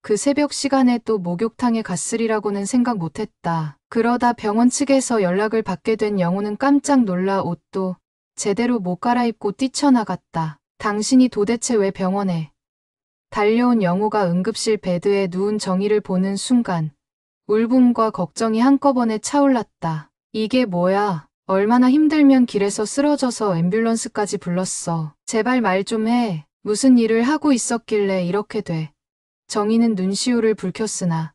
그 새벽 시간에 또 목욕탕에 갔으리라고는 생각 못했다. 그러다 병원 측에서 연락을 받게 된 영호는 깜짝 놀라 옷도 제대로 못 갈아입고 뛰쳐나갔다. 당신이 도대체 왜 병원에? 달려온 영호가 응급실 베드에 누운 정희를 보는 순간 울분과 걱정이 한꺼번에 차올랐다. 이게 뭐야? 얼마나 힘들면 길에서 쓰러져서 앰뷸런스까지 불렀어. 제발 말 좀 해. 무슨 일을 하고 있었길래 이렇게 돼. 정희는 눈시울을 붉혔으나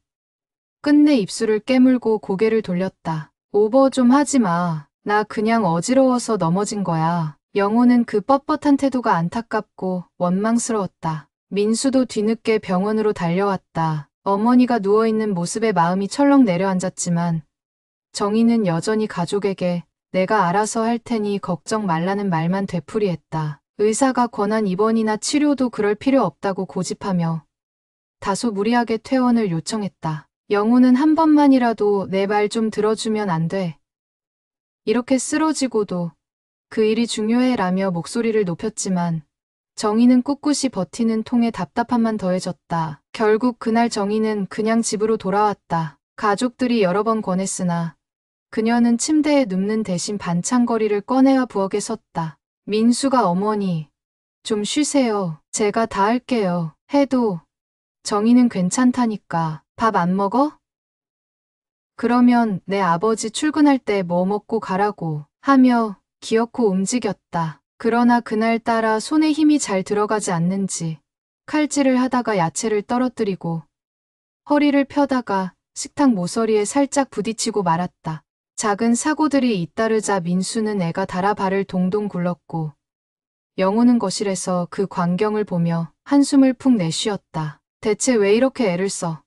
끝내 입술을 깨물고 고개를 돌렸다. 오버 좀 하지 마. 나 그냥 어지러워서 넘어진 거야. 영호는 그 뻣뻣한 태도가 안타깝고 원망스러웠다. 민수도 뒤늦게 병원으로 달려왔다. 어머니가 누워있는 모습에 마음이 철렁 내려앉았지만 정희는 여전히 가족에게 내가 알아서 할 테니 걱정 말라는 말만 되풀이했다. 의사가 권한 입원이나 치료도 그럴 필요 없다고 고집하며 다소 무리하게 퇴원을 요청했다. 영호는 한 번만이라도 내 말 좀 들어주면 안 돼. 이렇게 쓰러지고도 그 일이 중요해라며 목소리를 높였지만 정희는 꿋꿋이 버티는 통에 답답함만 더해졌다. 결국 그날 정희는 그냥 집으로 돌아왔다. 가족들이 여러 번 권했으나 그녀는 침대에 눕는 대신 반창거리를 꺼내와 부엌에 섰다. 민수가 어머니, 좀 쉬세요. 제가 다 할게요. 해도 정희는 괜찮다니까. 밥 안 먹어? 그러면 내 아버지 출근할 때 뭐 먹고 가라고 하며 기어코 움직였다. 그러나 그날따라 손에 힘이 잘 들어가지 않는지 칼질을 하다가 야채를 떨어뜨리고 허리를 펴다가 식탁 모서리에 살짝 부딪히고 말았다. 작은 사고들이 잇따르자 민수는 애가 달아 발을 동동 굴렀고 영호는 거실에서 그 광경을 보며 한숨을 푹 내쉬었다. 대체 왜 이렇게 애를 써?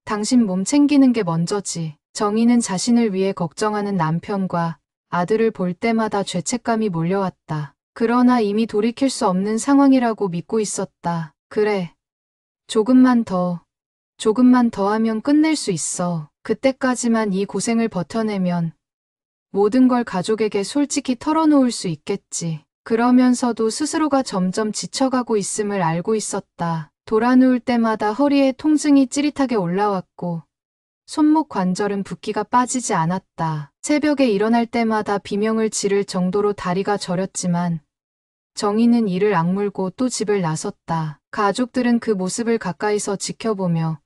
당신 몸 챙기는 게 먼저지. 정희는 자신을 위해 걱정하는 남편과 아들을 볼 때마다 죄책감이 몰려왔다. 그러나 이미 돌이킬 수 없는 상황이라고 믿고 있었다. 그래. 조금만 더 하면 끝낼 수 있어. 그때까지만 이 고생을 버텨내면 모든 걸 가족에게 솔직히 털어놓을 수 있겠지. 그러면서도 스스로가 점점 지쳐가고 있음을 알고 있었다. 돌아 누울 때마다 허리에 통증이 찌릿하게 올라왔고 손목 관절은 붓기가 빠지지 않았다. 새벽에 일어날 때마다 비명을 지를 정도로 다리가 저렸지만 정희는 이를 악물고 또 집을 나섰다. 가족들은 그 모습을 가까이서 지켜보며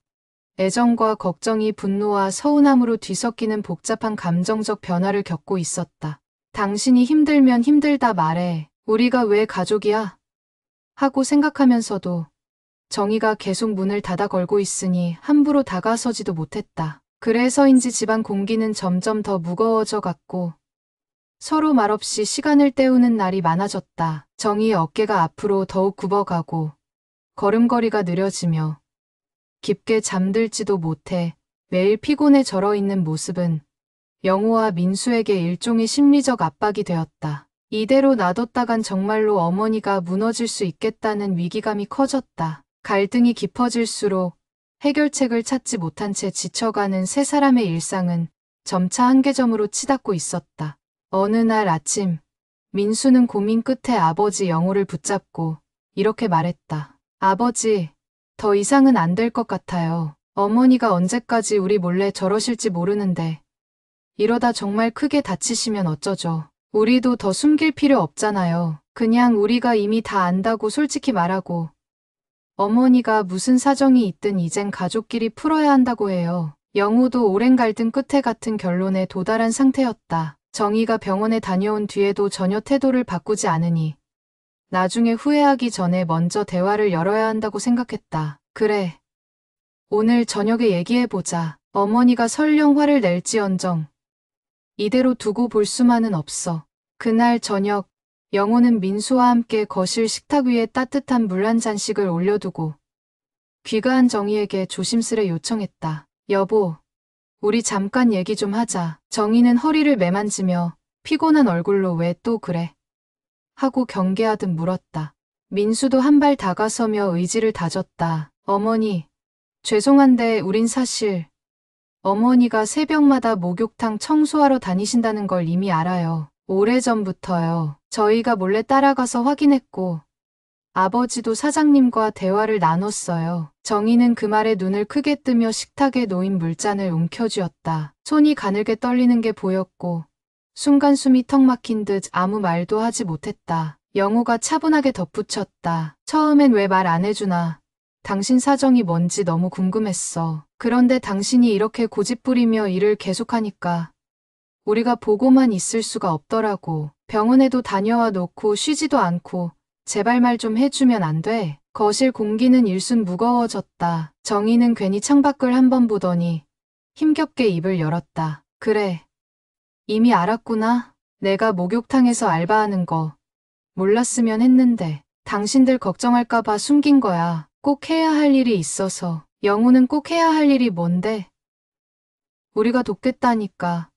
애정과 걱정이 분노와 서운함으로 뒤섞이는 복잡한 감정적 변화를 겪고 있었다. 당신이 힘들면 힘들다 말해. 우리가 왜 가족이야? 하고 생각하면서도 정희가 계속 문을 닫아 걸고 있으니 함부로 다가서지도 못했다. 그래서인지 집안 공기는 점점 더 무거워져 갔고 서로 말없이 시간을 때우는 날이 많아졌다. 정희의 어깨가 앞으로 더욱 굽어가고 걸음걸이가 느려지며 깊게 잠들지도 못해 매일 피곤에 절어있는 모습은 영호와 민수에게 일종의 심리적 압박이 되었다. 이대로 놔뒀다간 정말로 어머니가 무너질 수 있겠다는 위기감이 커졌다. 갈등이 깊어질수록 해결책을 찾지 못한 채 지쳐가는 세 사람의 일상은 점차 한계점으로 치닫고 있었다. 어느 날 아침, 민수는 고민 끝에 아버지 영호를 붙잡고 이렇게 말했다. 아버지, 더 이상은 안 될 것 같아요. 어머니가 언제까지 우리 몰래 저러실지 모르는데 이러다 정말 크게 다치시면 어쩌죠. 우리도 더 숨길 필요 없잖아요. 그냥 우리가 이미 다 안다고 솔직히 말하고 어머니가 무슨 사정이 있든 이젠 가족끼리 풀어야 한다고 해요. 영호도 오랜 갈등 끝에 같은 결론에 도달한 상태였다. 정희가 병원에 다녀온 뒤에도 전혀 태도를 바꾸지 않으니 나중에 후회하기 전에 먼저 대화를 열어야 한다고 생각했다. 그래. 오늘 저녁에 얘기해보자. 어머니가 설령 화를 낼지언정 이대로 두고 볼 수만은 없어. 그날 저녁 영호는 민수와 함께 거실 식탁 위에 따뜻한 물 한 잔씩을 올려두고 귀가한 정희에게 조심스레 요청했다. 여보, 우리 잠깐 얘기 좀 하자. 정희는 허리를 매만지며 피곤한 얼굴로 왜 또 그래? 하고 경계하듯 물었다. 민수도 한 발 다가서며 의지를 다졌다. 어머니, 죄송한데 우린 사실 어머니가 새벽마다 목욕탕 청소하러 다니신다는 걸 이미 알아요. 오래전부터요. 저희가 몰래 따라가서 확인했고 아버지도 사장님과 대화를 나눴어요. 정희는 그 말에 눈을 크게 뜨며 식탁에 놓인 물잔을 움켜쥐었다. 손이 가늘게 떨리는 게 보였고 순간 숨이 턱 막힌 듯 아무 말도 하지 못했다. 영호가 차분하게 덧붙였다. 처음엔 왜 말 안 해주나. 당신 사정이 뭔지 너무 궁금했어. 그런데 당신이 이렇게 고집부리며 일을 계속하니까 우리가 보고만 있을 수가 없더라고. 병원에도 다녀와 놓고 쉬지도 않고 제발 말 좀 해주면 안 돼? 거실 공기는 일순 무거워졌다. 정희는 괜히 창밖을 한번 보더니 힘겹게 입을 열었다. 그래. 이미 알았구나. 내가 목욕탕에서 알바하는 거 몰랐으면 했는데 당신들 걱정할까봐 숨긴 거야. 꼭 해야 할 일이 있어서. 영호는 꼭 해야 할 일이 뭔데? 우리가 돕겠다니까.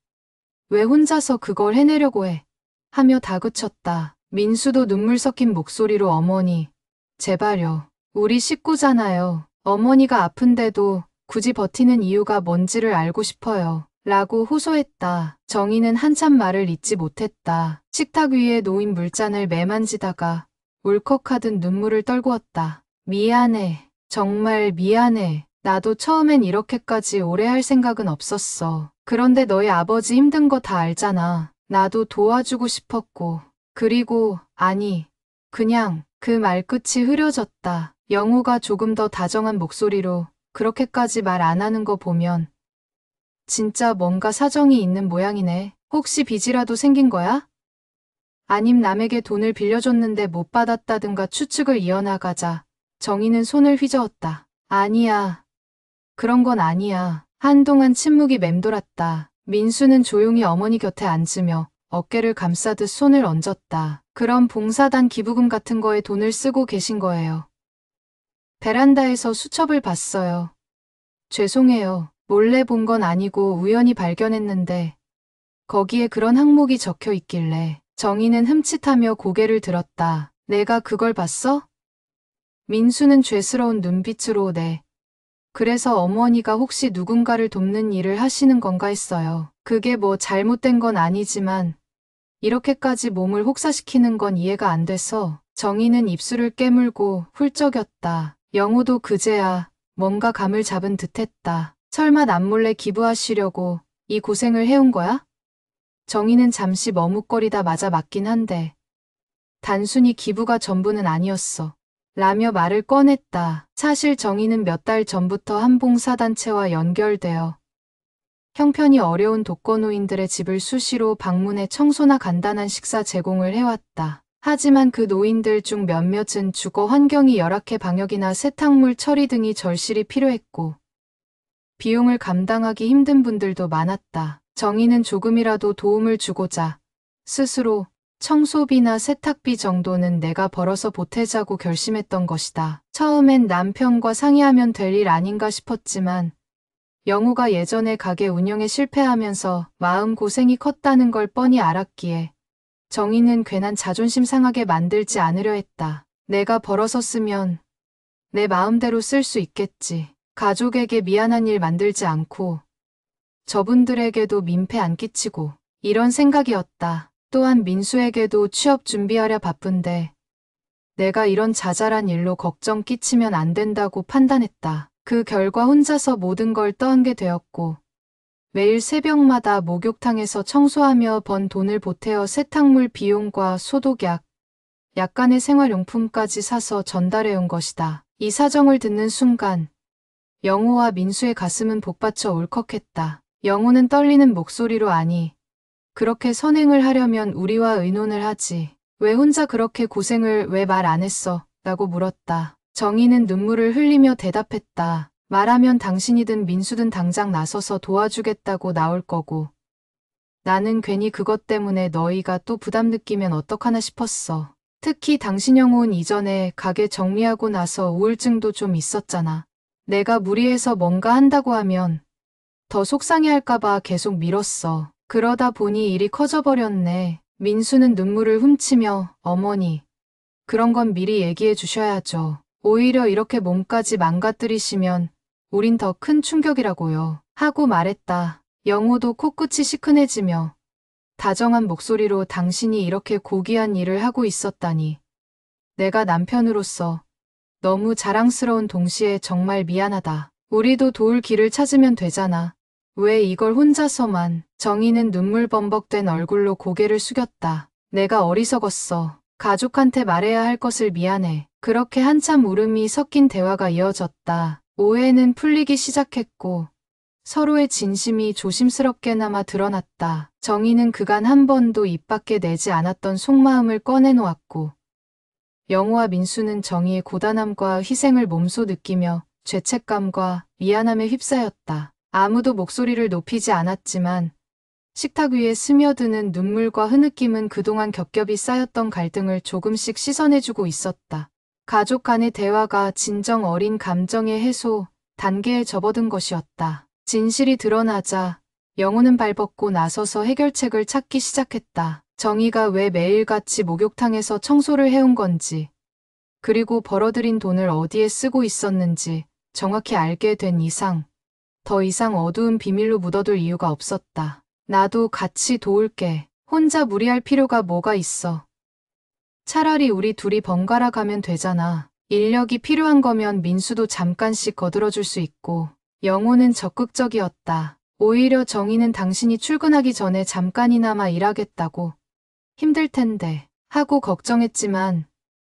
왜 혼자서 그걸 해내려고 해? 하며 다그쳤다. 민수도 눈물 섞인 목소리로 어머니, 제발요. 우리 식구잖아요. 어머니가 아픈데도 굳이 버티는 이유가 뭔지를 알고 싶어요. 라고 호소했다. 정희는 한참 말을 잇지 못했다. 식탁 위에 놓인 물잔을 매만지다가 울컥하듯 눈물을 떨구었다. 미안해. 정말 미안해. 나도 처음엔 이렇게까지 오래 할 생각은 없었어. 그런데 너희 아버지 힘든 거 다 알잖아. 나도 도와주고 싶었고. 그리고 아니, 그냥 그 말끝이 흐려졌다. 영호가 조금 더 다정한 목소리로 그렇게까지 말 안 하는 거 보면 진짜 뭔가 사정이 있는 모양이네. 혹시 빚이라도 생긴 거야? 아님 남에게 돈을 빌려줬는데 못 받았다든가 추측을 이어나가자 정희는 손을 휘저었다. 아니야. 그런 건 아니야. 한동안 침묵이 맴돌았다. 민수는 조용히 어머니 곁에 앉으며 어깨를 감싸듯 손을 얹었다. 그럼 봉사단 기부금 같은 거에 돈을 쓰고 계신 거예요. 베란다에서 수첩을 봤어요. 죄송해요. 몰래 본 건 아니고 우연히 발견했는데 거기에 그런 항목이 적혀 있길래 정희는 흠칫하며 고개를 들었다. 내가 그걸 봤어? 민수는 죄스러운 눈빛으로 네. 그래서 어머니가 혹시 누군가를 돕는 일을 하시는 건가 했어요. 그게 뭐 잘못된 건 아니지만 이렇게까지 몸을 혹사시키는 건 이해가 안 돼서 정희는 입술을 깨물고 훌쩍였다. 영호도 그제야 뭔가 감을 잡은 듯했다. 설마 남몰래 기부하시려고 이 고생을 해온 거야? 정희는 잠시 머뭇거리다 마자 맞긴 한데 단순히 기부가 전부는 아니었어. 라며 말을 꺼냈다. 사실 정희는 몇 달 전부터 한 봉사단체와 연결되어 형편이 어려운 독거노인들의 집을 수시로 방문해 청소나 간단한 식사 제공을 해왔다. 하지만 그 노인들 중 몇몇은 주거 환경이 열악해 방역이나 세탁물 처리 등이 절실히 필요했고 비용을 감당하기 힘든 분들도 많았다. 정희는 조금이라도 도움을 주고자 스스로 청소비나 세탁비 정도는 내가 벌어서 보태자고 결심했던 것이다. 처음엔 남편과 상의하면 될 일 아닌가 싶었지만 영호가 예전에 가게 운영에 실패하면서 마음고생이 컸다는 걸 뻔히 알았기에 정희는 괜한 자존심 상하게 만들지 않으려 했다. 내가 벌어서 쓰면 내 마음대로 쓸 수 있겠지. 가족에게 미안한 일 만들지 않고 저분들에게도 민폐 안 끼치고 이런 생각이었다. 또한 민수에게도 취업 준비하랴 바쁜데 내가 이런 자잘한 일로 걱정 끼치면 안 된다고 판단했다. 그 결과 혼자서 모든 걸 떠안게 되었고 매일 새벽마다 목욕탕에서 청소하며 번 돈을 보태어 세탁물 비용과 소독약, 약간의 생활용품까지 사서 전달해온 것이다. 이 사정을 듣는 순간 영호와 민수의 가슴은 복받쳐 울컥했다. 영호는 떨리는 목소리로 아니, 그렇게 선행을 하려면 우리와 의논을 하지. 왜 혼자 그렇게 고생을 왜 말 안 했어? 라고 물었다. 정희는 눈물을 흘리며 대답했다. 말하면 당신이든 민수든 당장 나서서 도와주겠다고 나올 거고 나는 괜히 그것 때문에 너희가 또 부담 느끼면 어떡하나 싶었어. 특히 당신 영호는 이전에 가게 정리하고 나서 우울증도 좀 있었잖아. 내가 무리해서 뭔가 한다고 하면 더 속상해할까봐 계속 미뤘어. 그러다 보니 일이 커져버렸네. 민수는 눈물을 훔치며 어머니, 그런 건 미리 얘기해 주셔야죠. 오히려 이렇게 몸까지 망가뜨리시면 우린 더 큰 충격이라고요. 하고 말했다. 영호도 코끝이 시큰해지며 다정한 목소리로 당신이 이렇게 고귀한 일을 하고 있었다니 내가 남편으로서 너무 자랑스러운 동시에 정말 미안하다. 우리도 도울 길을 찾으면 되잖아. 왜 이걸 혼자서만. 정희는 눈물 범벅된 얼굴로 고개를 숙였다. 내가 어리석었어. 가족한테 말해야 할 것을 미안해. 그렇게 한참 울음이 섞인 대화가 이어졌다. 오해는 풀리기 시작했고 서로의 진심이 조심스럽게나마 드러났다. 정희는 그간 한 번도 입 밖에 내지 않았던 속마음을 꺼내놓았고 영호와 민수는 정희의 고단함과 희생을 몸소 느끼며 죄책감과 미안함에 휩싸였다. 아무도 목소리를 높이지 않았지만 식탁 위에 스며드는 눈물과 흐느낌은 그동안 겹겹이 쌓였던 갈등을 조금씩 씻어내주고 있었다. 가족 간의 대화가 진정 어린 감정의 해소 단계에 접어든 것이었다. 진실이 드러나자 영호는 발벗고 나서서 해결책을 찾기 시작했다. 정희가 왜 매일같이 목욕탕에서 청소를 해온 건지, 그리고 벌어들인 돈을 어디에 쓰고 있었는지 정확히 알게 된 이상 더 이상 어두운 비밀로 묻어둘 이유가 없었다. 나도 같이 도울게. 혼자 무리할 필요가 뭐가 있어. 차라리 우리 둘이 번갈아 가면 되잖아. 인력이 필요한 거면 민수도 잠깐씩 거들어줄 수 있고. 영호는 적극적이었다. 오히려 정희는 당신이 출근하기 전에 잠깐이나마 일하겠다고. 힘들 텐데 하고 걱정했지만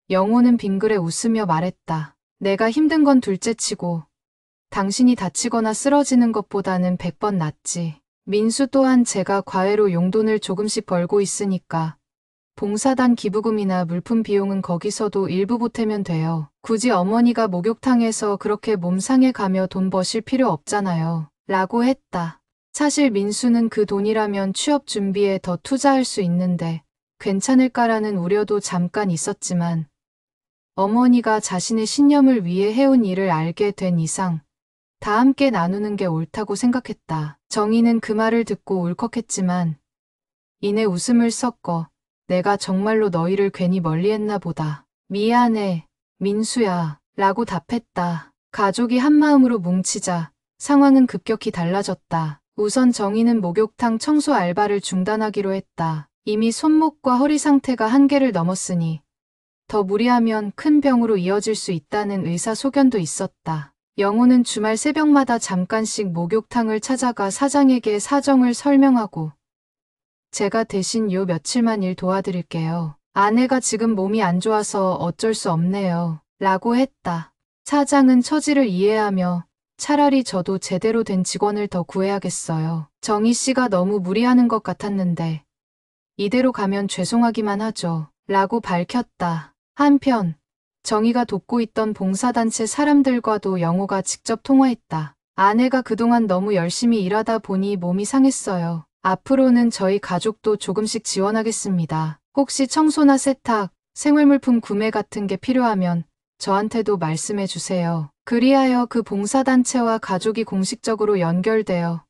영호는 빙그레 웃으며 말했다. 내가 힘든 건 둘째치고 당신이 다치거나 쓰러지는 것보다는 100번 낫지. 민수 또한 제가 과외로 용돈을 조금씩 벌고 있으니까 봉사단 기부금이나 물품 비용은 거기서도 일부 보태면 돼요. 굳이 어머니가 목욕탕에서 그렇게 몸 상해가며 돈 버실 필요 없잖아요. 라고 했다. 사실 민수는 그 돈이라면 취업 준비에 더 투자할 수 있는데 괜찮을까라는 우려도 잠깐 있었지만 어머니가 자신의 신념을 위해 해온 일을 알게 된 이상 다 함께 나누는 게 옳다고 생각했다. 정희는 그 말을 듣고 울컥했지만 이내 웃음을 섞어 내가 정말로 너희를 괜히 멀리했나 보다. 미안해, 민수야 라고 답했다. 가족이 한마음으로 뭉치자 상황은 급격히 달라졌다. 우선 정희는 목욕탕 청소 알바를 중단하기로 했다. 이미 손목과 허리 상태가 한계를 넘었으니 더 무리하면 큰 병으로 이어질 수 있다는 의사소견도 있었다. 영호는 주말 새벽마다 잠깐씩 목욕탕을 찾아가 사장에게 사정을 설명하고 제가 대신 요 며칠만 일 도와드릴게요. 아내가 지금 몸이 안 좋아서 어쩔 수 없네요. 라고 했다. 사장은 처지를 이해하며 차라리 저도 제대로 된 직원을 더 구해야겠어요. 정희 씨가 너무 무리하는 것 같았는데 이대로 가면 죄송하기만 하죠. 라고 밝혔다. 한편 정희가 돕고 있던 봉사단체 사람들과도 영호가 직접 통화했다. 아내가 그동안 너무 열심히 일하다 보니 몸이 상했어요. 앞으로는 저희 가족도 조금씩 지원하겠습니다. 혹시 청소나 세탁, 생활물품 구매 같은 게 필요하면 저한테도 말씀해 주세요. 그리하여 그 봉사단체와 가족이 공식적으로 연결되어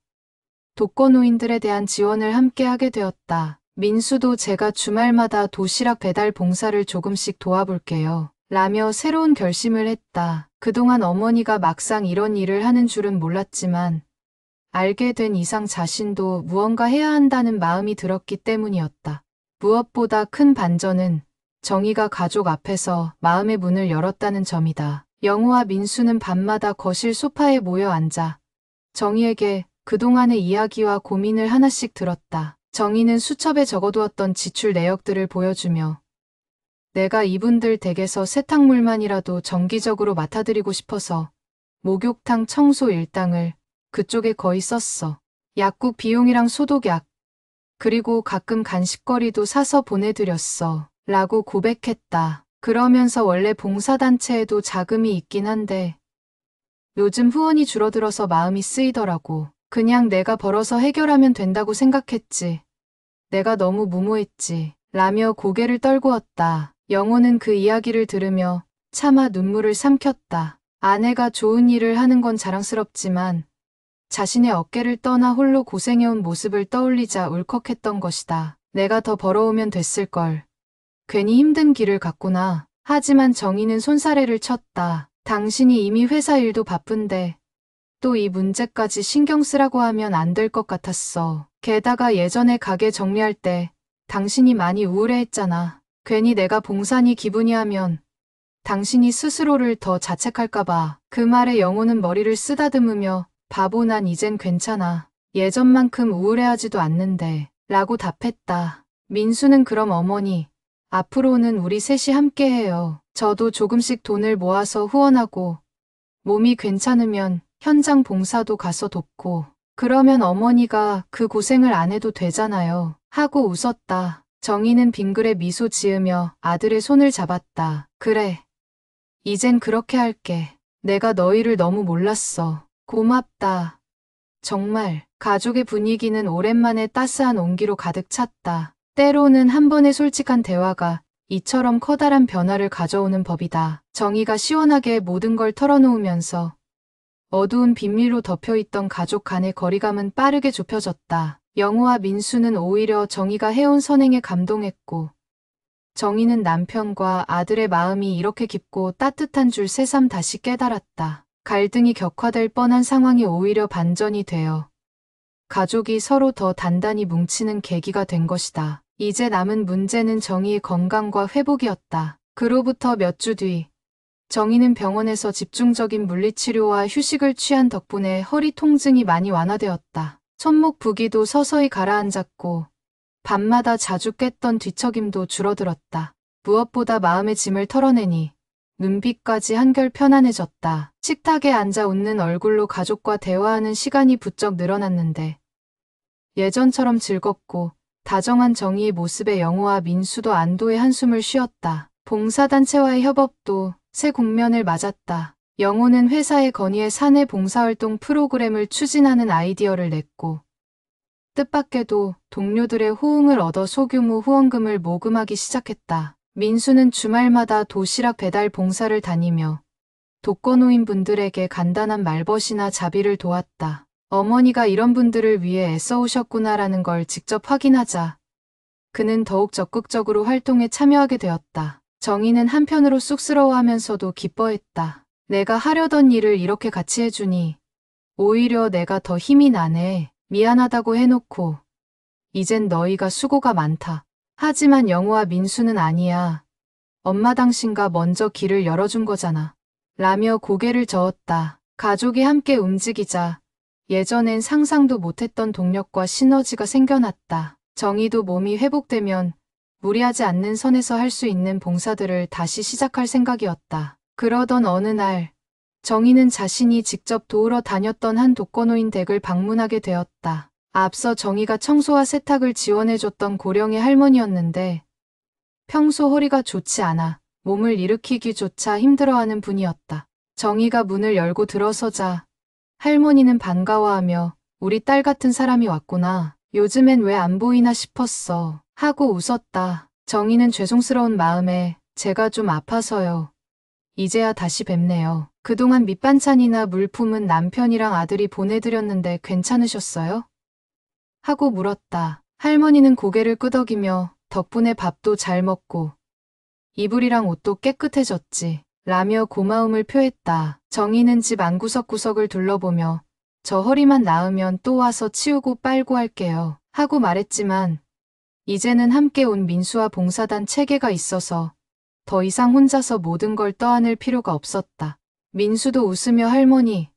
독거노인들에 대한 지원을 함께 하게 되었다. 민수도 제가 주말마다 도시락 배달 봉사를 조금씩 도와볼게요. 라며 새로운 결심을 했다. 그동안 어머니가 막상 이런 일을 하는 줄은 몰랐지만 알게 된 이상 자신도 무언가 해야 한다는 마음이 들었기 때문이었다. 무엇보다 큰 반전은 정희가 가족 앞에서 마음의 문을 열었다는 점이다. 영호와 민수는 밤마다 거실 소파에 모여 앉아 정희에게 그동안의 이야기와 고민을 하나씩 들었다. 정희는 수첩에 적어두었던 지출 내역들을 보여주며 내가 이분들 댁에서 세탁물만이라도 정기적으로 맡아드리고 싶어서 목욕탕 청소 일당을 그쪽에 거의 썼어. 약국 비용이랑 소독약, 그리고 가끔 간식거리도 사서 보내드렸어. 라고 고백했다. 그러면서 원래 봉사단체에도 자금이 있긴 한데 요즘 후원이 줄어들어서 마음이 쓰이더라고. 그냥 내가 벌어서 해결하면 된다고 생각했지. 내가 너무 무모했지. 라며 고개를 떨구었다. 영호는 그 이야기를 들으며 차마 눈물을 삼켰다. 아내가 좋은 일을 하는 건 자랑스럽지만 자신의 어깨를 떠나 홀로 고생해온 모습을 떠올리자 울컥했던 것이다. 내가 더 벌어오면 됐을걸. 괜히 힘든 길을 갔구나. 하지만 정희는 손사래를 쳤다. 당신이 이미 회사 일도 바쁜데 또 이 문제까지 신경 쓰라고 하면 안 될 것 같았어. 게다가 예전에 가게 정리할 때 당신이 많이 우울해했잖아. 괜히 내가 봉사니 기분이 하면 당신이 스스로를 더 자책할까봐. 그 말에 영호는 머리를 쓰다듬으며 바보 난 이젠 괜찮아. 예전만큼 우울해하지도 않는데 라고 답했다. 민수는 그럼 어머니, 앞으로는 우리 셋이 함께해요. 저도 조금씩 돈을 모아서 후원하고 몸이 괜찮으면 현장 봉사도 가서 돕고 그러면 어머니가 그 고생을 안 해도 되잖아요. 하고 웃었다. 정희는 빙그레 미소 지으며 아들의 손을 잡았다. 그래. 이젠 그렇게 할게. 내가 너희를 너무 몰랐어. 고맙다. 정말 가족의 분위기는 오랜만에 따스한 온기로 가득 찼다. 때로는 한 번의 솔직한 대화가 이처럼 커다란 변화를 가져오는 법이다. 정희가 시원하게 모든 걸 털어놓으면서 어두운 비밀로 덮여있던 가족 간의 거리감은 빠르게 좁혀졌다. 영호와 민수는 오히려 정희가 해온 선행에 감동했고 정희는 남편과 아들의 마음이 이렇게 깊고 따뜻한 줄 새삼 다시 깨달았다. 갈등이 격화될 뻔한 상황이 오히려 반전이 되어 가족이 서로 더 단단히 뭉치는 계기가 된 것이다. 이제 남은 문제는 정희의 건강과 회복이었다. 그로부터 몇 주 뒤, 정희는 병원에서 집중적인 물리치료와 휴식을 취한 덕분에 허리 통증이 많이 완화되었다. 손목 부기도 서서히 가라앉았고 밤마다 자주 깼던 뒤척임도 줄어들었다. 무엇보다 마음의 짐을 털어내니 눈빛까지 한결 편안해졌다. 식탁에 앉아 웃는 얼굴로 가족과 대화하는 시간이 부쩍 늘어났는데 예전처럼 즐겁고 다정한 정의의 모습에 영호와 민수도 안도의 한숨을 쉬었다. 봉사단체와의 협업도 새 국면을 맞았다. 영호는 회사의 건의에 사내 봉사활동 프로그램을 추진하는 아이디어를 냈고 뜻밖에도 동료들의 호응을 얻어 소규모 후원금을 모금하기 시작했다. 민수는 주말마다 도시락 배달 봉사를 다니며 독거노인분들에게 간단한 말벗이나 자비를 도왔다. 어머니가 이런 분들을 위해 애써오셨구나라는 걸 직접 확인하자 그는 더욱 적극적으로 활동에 참여하게 되었다. 정희는 한편으로 쑥스러워하면서도 기뻐했다. 내가 하려던 일을 이렇게 같이 해주니 오히려 내가 더 힘이 나네. 미안하다고 해놓고 이젠 너희가 수고가 많다. 하지만 영호와 민수는 아니야. 엄마 당신과 먼저 길을 열어준 거잖아. 라며 고개를 저었다. 가족이 함께 움직이자 예전엔 상상도 못했던 동력과 시너지가 생겨났다. 정희도 몸이 회복되면 무리하지 않는 선에서 할 수 있는 봉사들을 다시 시작할 생각이었다. 그러던 어느 날 정희는 자신이 직접 도우러 다녔던 한 독거노인 댁을 방문하게 되었다. 앞서 정희가 청소와 세탁을 지원해줬던 고령의 할머니였는데 평소 허리가 좋지 않아 몸을 일으키기조차 힘들어하는 분이었다. 정희가 문을 열고 들어서자 할머니는 반가워하며 우리 딸 같은 사람이 왔구나. 요즘엔 왜 안 보이나 싶었어. 하고 웃었다. 정희는 죄송스러운 마음에 제가 좀 아파서요. 이제야 다시 뵙네요. 그동안 밑반찬이나 물품은 남편이랑 아들이 보내드렸는데 괜찮으셨어요? 하고 물었다. 할머니는 고개를 끄덕이며 덕분에 밥도 잘 먹고 이불이랑 옷도 깨끗해졌지. 라며 고마움을 표했다. 정희는 집 안구석구석을 둘러보며 저 허리만 나으면 또 와서 치우고 빨고 할게요. 하고 말했지만 이제는 함께 온 민수와 봉사단 체계가 있어서 더 이상 혼자서 모든 걸 떠안을 필요가 없었다. 민수도 웃으며 할머니,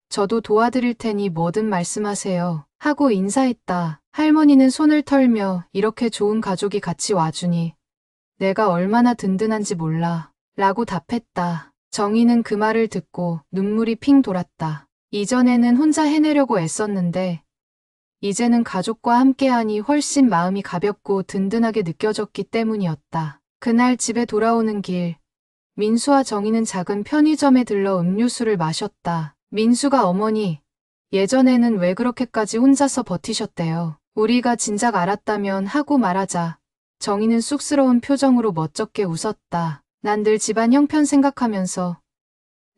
저도 도와드릴 테니 뭐든 말씀하세요. 하고 인사했다. 할머니는 손을 털며 이렇게 좋은 가족이 같이 와주니 내가 얼마나 든든한지 몰라. 라고 답했다. 정희는 그 말을 듣고 눈물이 핑 돌았다. 이전에는 혼자 해내려고 애썼는데 이제는 가족과 함께하니 훨씬 마음이 가볍고 든든하게 느껴졌기 때문이었다. 그날 집에 돌아오는 길, 민수와 정희는 작은 편의점에 들러 음료수를 마셨다. 민수가 어머니, 예전에는 왜 그렇게까지 혼자서 버티셨대요. 우리가 진작 알았다면 하고 말하자 정희는 쑥스러운 표정으로 멋쩍게 웃었다. 난 늘 집안 형편 생각하면서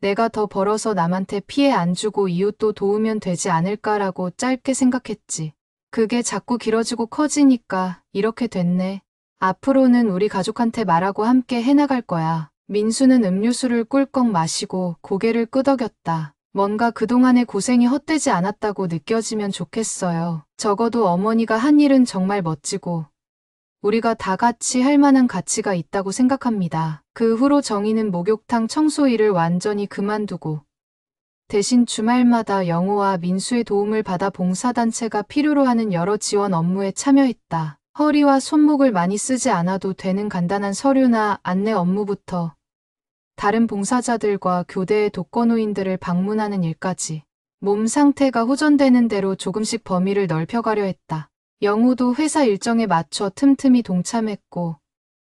내가 더 벌어서 남한테 피해 안 주고 이웃도 도우면 되지 않을까라고 짧게 생각했지. 그게 자꾸 길어지고 커지니까 이렇게 됐네. 앞으로는 우리 가족한테 말하고 함께 해나갈 거야. 민수는 음료수를 꿀꺽 마시고 고개를 끄덕였다. 뭔가 그동안의 고생이 헛되지 않았다고 느껴지면 좋겠어요. 적어도 어머니가 한 일은 정말 멋지고 우리가 다 같이 할 만한 가치가 있다고 생각합니다. 그 후로 정희는 목욕탕 청소 일을 완전히 그만두고 대신 주말마다 영호와 민수의 도움을 받아 봉사단체가 필요로 하는 여러 지원 업무에 참여했다. 허리와 손목을 많이 쓰지 않아도 되는 간단한 서류나 안내 업무부터 다른 봉사자들과 교대의 독거노인들을 방문하는 일까지 몸 상태가 호전되는 대로 조금씩 범위를 넓혀가려 했다. 영호도 회사 일정에 맞춰 틈틈이 동참했고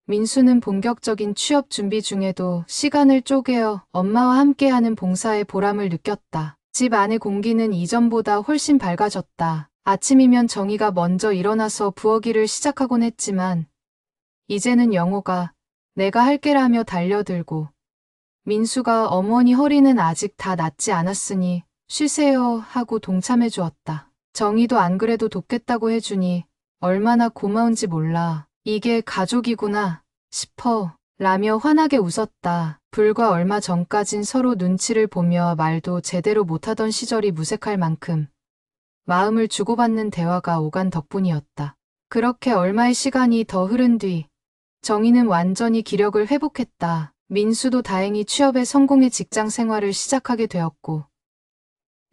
민수는 본격적인 취업 준비 중에도 시간을 쪼개어 엄마와 함께하는 봉사의 보람을 느꼈다. 집 안의 공기는 이전보다 훨씬 밝아졌다. 아침이면 정희가 먼저 일어나서 부엌일을 시작하곤 했지만 이제는 영호가 내가 할게라며 달려들고 민수가 어머니 허리는 아직 다 낫지 않았으니 쉬세요 하고 동참해 주었다. 정희도 안 그래도 돕겠다고 해주니 얼마나 고마운지 몰라. 이게 가족이구나 싶어 라며 환하게 웃었다. 불과 얼마 전까진 서로 눈치를 보며 말도 제대로 못하던 시절이 무색할 만큼 마음을 주고받는 대화가 오간 덕분이었다. 그렇게 얼마의 시간이 더 흐른 뒤 정희는 완전히 기력을 회복했다. 민수도 다행히 취업에 성공해 직장 생활을 시작하게 되었고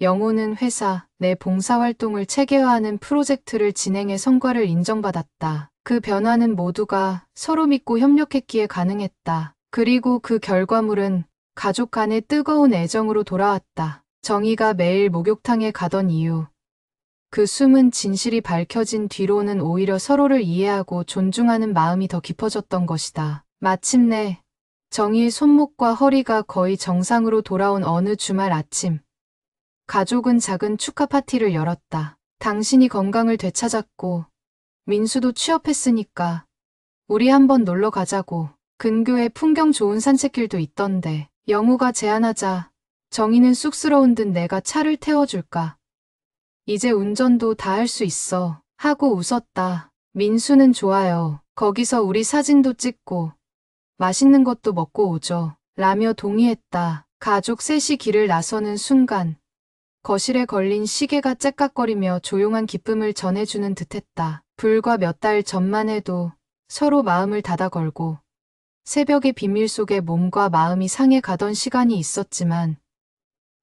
영호는 회사 내 봉사활동을 체계화하는 프로젝트를 진행해 성과를 인정받았다. 그 변화는 모두가 서로 믿고 협력했기에 가능했다. 그리고 그 결과물은 가족 간의 뜨거운 애정으로 돌아왔다. 정희가 매일 목욕탕에 가던 이유. 그 숨은 진실이 밝혀진 뒤로는 오히려 서로를 이해하고 존중하는 마음이 더 깊어졌던 것이다. 마침내 정희의 손목과 허리가 거의 정상으로 돌아온 어느 주말 아침. 가족은 작은 축하 파티를 열었다. 당신이 건강을 되찾았고 민수도 취업했으니까 우리 한번 놀러 가자고. 근교에 풍경 좋은 산책길도 있던데. 영호가 제안하자 정희는 쑥스러운 듯 내가 차를 태워줄까. 이제 운전도 다 할 수 있어 하고 웃었다. 민수는 좋아요. 거기서 우리 사진도 찍고 맛있는 것도 먹고 오죠 라며 동의했다. 가족 셋이 길을 나서는 순간 거실에 걸린 시계가 째깍거리며 조용한 기쁨을 전해주는 듯했다. 불과 몇 달 전만 해도 서로 마음을 닫아 걸고 새벽의 비밀 속에 몸과 마음이 상해 가던 시간이 있었지만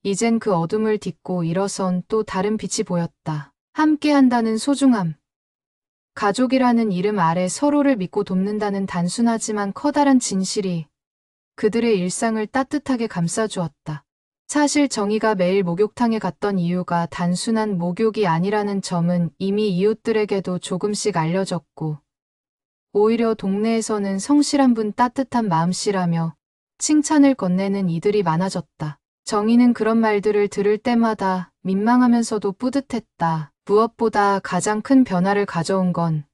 이젠 그 어둠을 딛고 일어선 또 다른 빛이 보였다. 함께한다는 소중함. 가족이라는 이름 아래 서로를 믿고 돕는다는 단순하지만 커다란 진실이 그들의 일상을 따뜻하게 감싸주었다. 사실 정희가 매일 목욕탕에 갔던 이유가 단순한 목욕이 아니라는 점은 이미 이웃들에게도 조금씩 알려졌고 오히려 동네에서는 성실한 분 따뜻한 마음씨라며 칭찬을 건네는 이들이 많아졌다. 정희는 그런 말들을 들을 때마다 민망하면서도 뿌듯했다. 무엇보다 가장 큰 변화를 가져온 건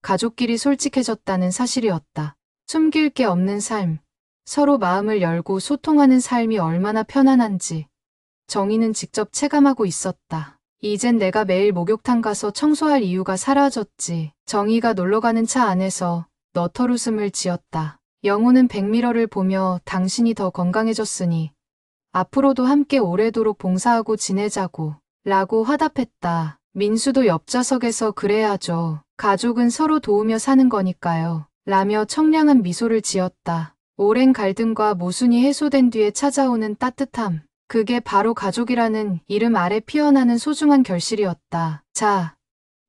가족끼리 솔직해졌다는 사실이었다. 숨길 게 없는 삶, 서로 마음을 열고 소통하는 삶이 얼마나 편안한지 정희는 직접 체감하고 있었다. 이젠 내가 매일 목욕탕 가서 청소할 이유가 사라졌지. 정희가 놀러가는 차 안에서 너털웃음을 지었다. 영호는 백미러를 보며 당신이 더 건강해졌으니 앞으로도 함께 오래도록 봉사하고 지내자고 라고 화답했다. 민수도 옆좌석에서 그래야죠. 가족은 서로 도우며 사는 거니까요. 라며 청량한 미소를 지었다. 오랜 갈등과 모순이 해소된 뒤에 찾아오는 따뜻함. 그게 바로 가족이라는 이름 아래 피어나는 소중한 결실이었다. 자,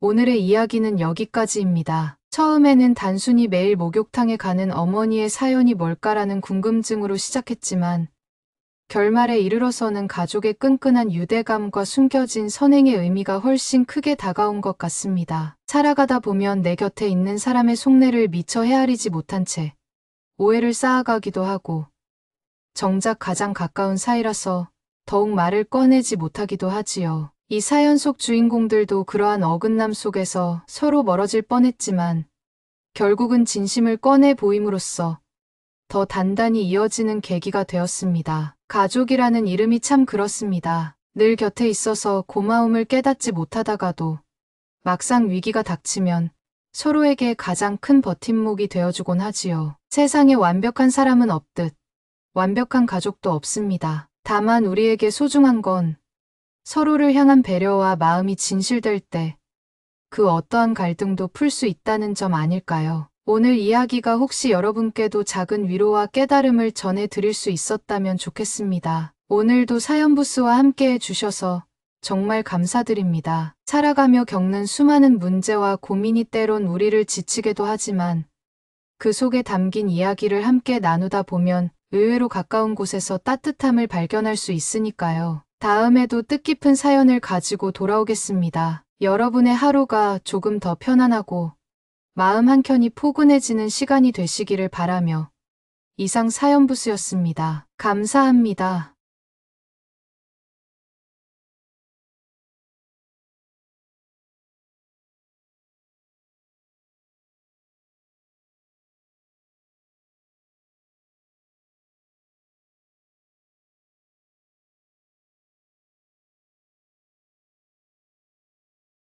오늘의 이야기는 여기까지입니다. 처음에는 단순히 매일 목욕탕에 가는 어머니의 사연이 뭘까라는 궁금증으로 시작했지만 결말에 이르러서는 가족의 끈끈한 유대감과 숨겨진 선행의 의미가 훨씬 크게 다가온 것 같습니다. 살아가다 보면 내 곁에 있는 사람의 속내를 미처 헤아리지 못한 채 오해를 쌓아가기도 하고 정작 가장 가까운 사이라서 더욱 말을 꺼내지 못하기도 하지요. 이 사연 속 주인공들도 그러한 어긋남 속에서 서로 멀어질 뻔했지만 결국은 진심을 꺼내 보임으로써 더 단단히 이어지는 계기가 되었습니다. 가족이라는 이름이 참 그렇습니다. 늘 곁에 있어서 고마움을 깨닫지 못하다가도 막상 위기가 닥치면 서로에게 가장 큰 버팀목이 되어주곤 하지요. 세상에 완벽한 사람은 없듯 완벽한 가족도 없습니다. 다만 우리에게 소중한 건 서로를 향한 배려와 마음이 진실될 때 그 어떠한 갈등도 풀 수 있다는 점 아닐까요? 오늘 이야기가 혹시 여러분께도 작은 위로와 깨달음을 전해드릴 수 있었다면 좋겠습니다. 오늘도 사연부스와 함께 해주셔서 정말 감사드립니다. 살아가며 겪는 수많은 문제와 고민이 때론 우리를 지치게도 하지만 그 속에 담긴 이야기를 함께 나누다 보면 의외로 가까운 곳에서 따뜻함을 발견할 수 있으니까요. 다음에도 뜻깊은 사연을 가지고 돌아오겠습니다. 여러분의 하루가 조금 더 편안하고 마음 한켠이 포근해지는 시간이 되시기를 바라며 이상 사연부스였습니다. 감사합니다.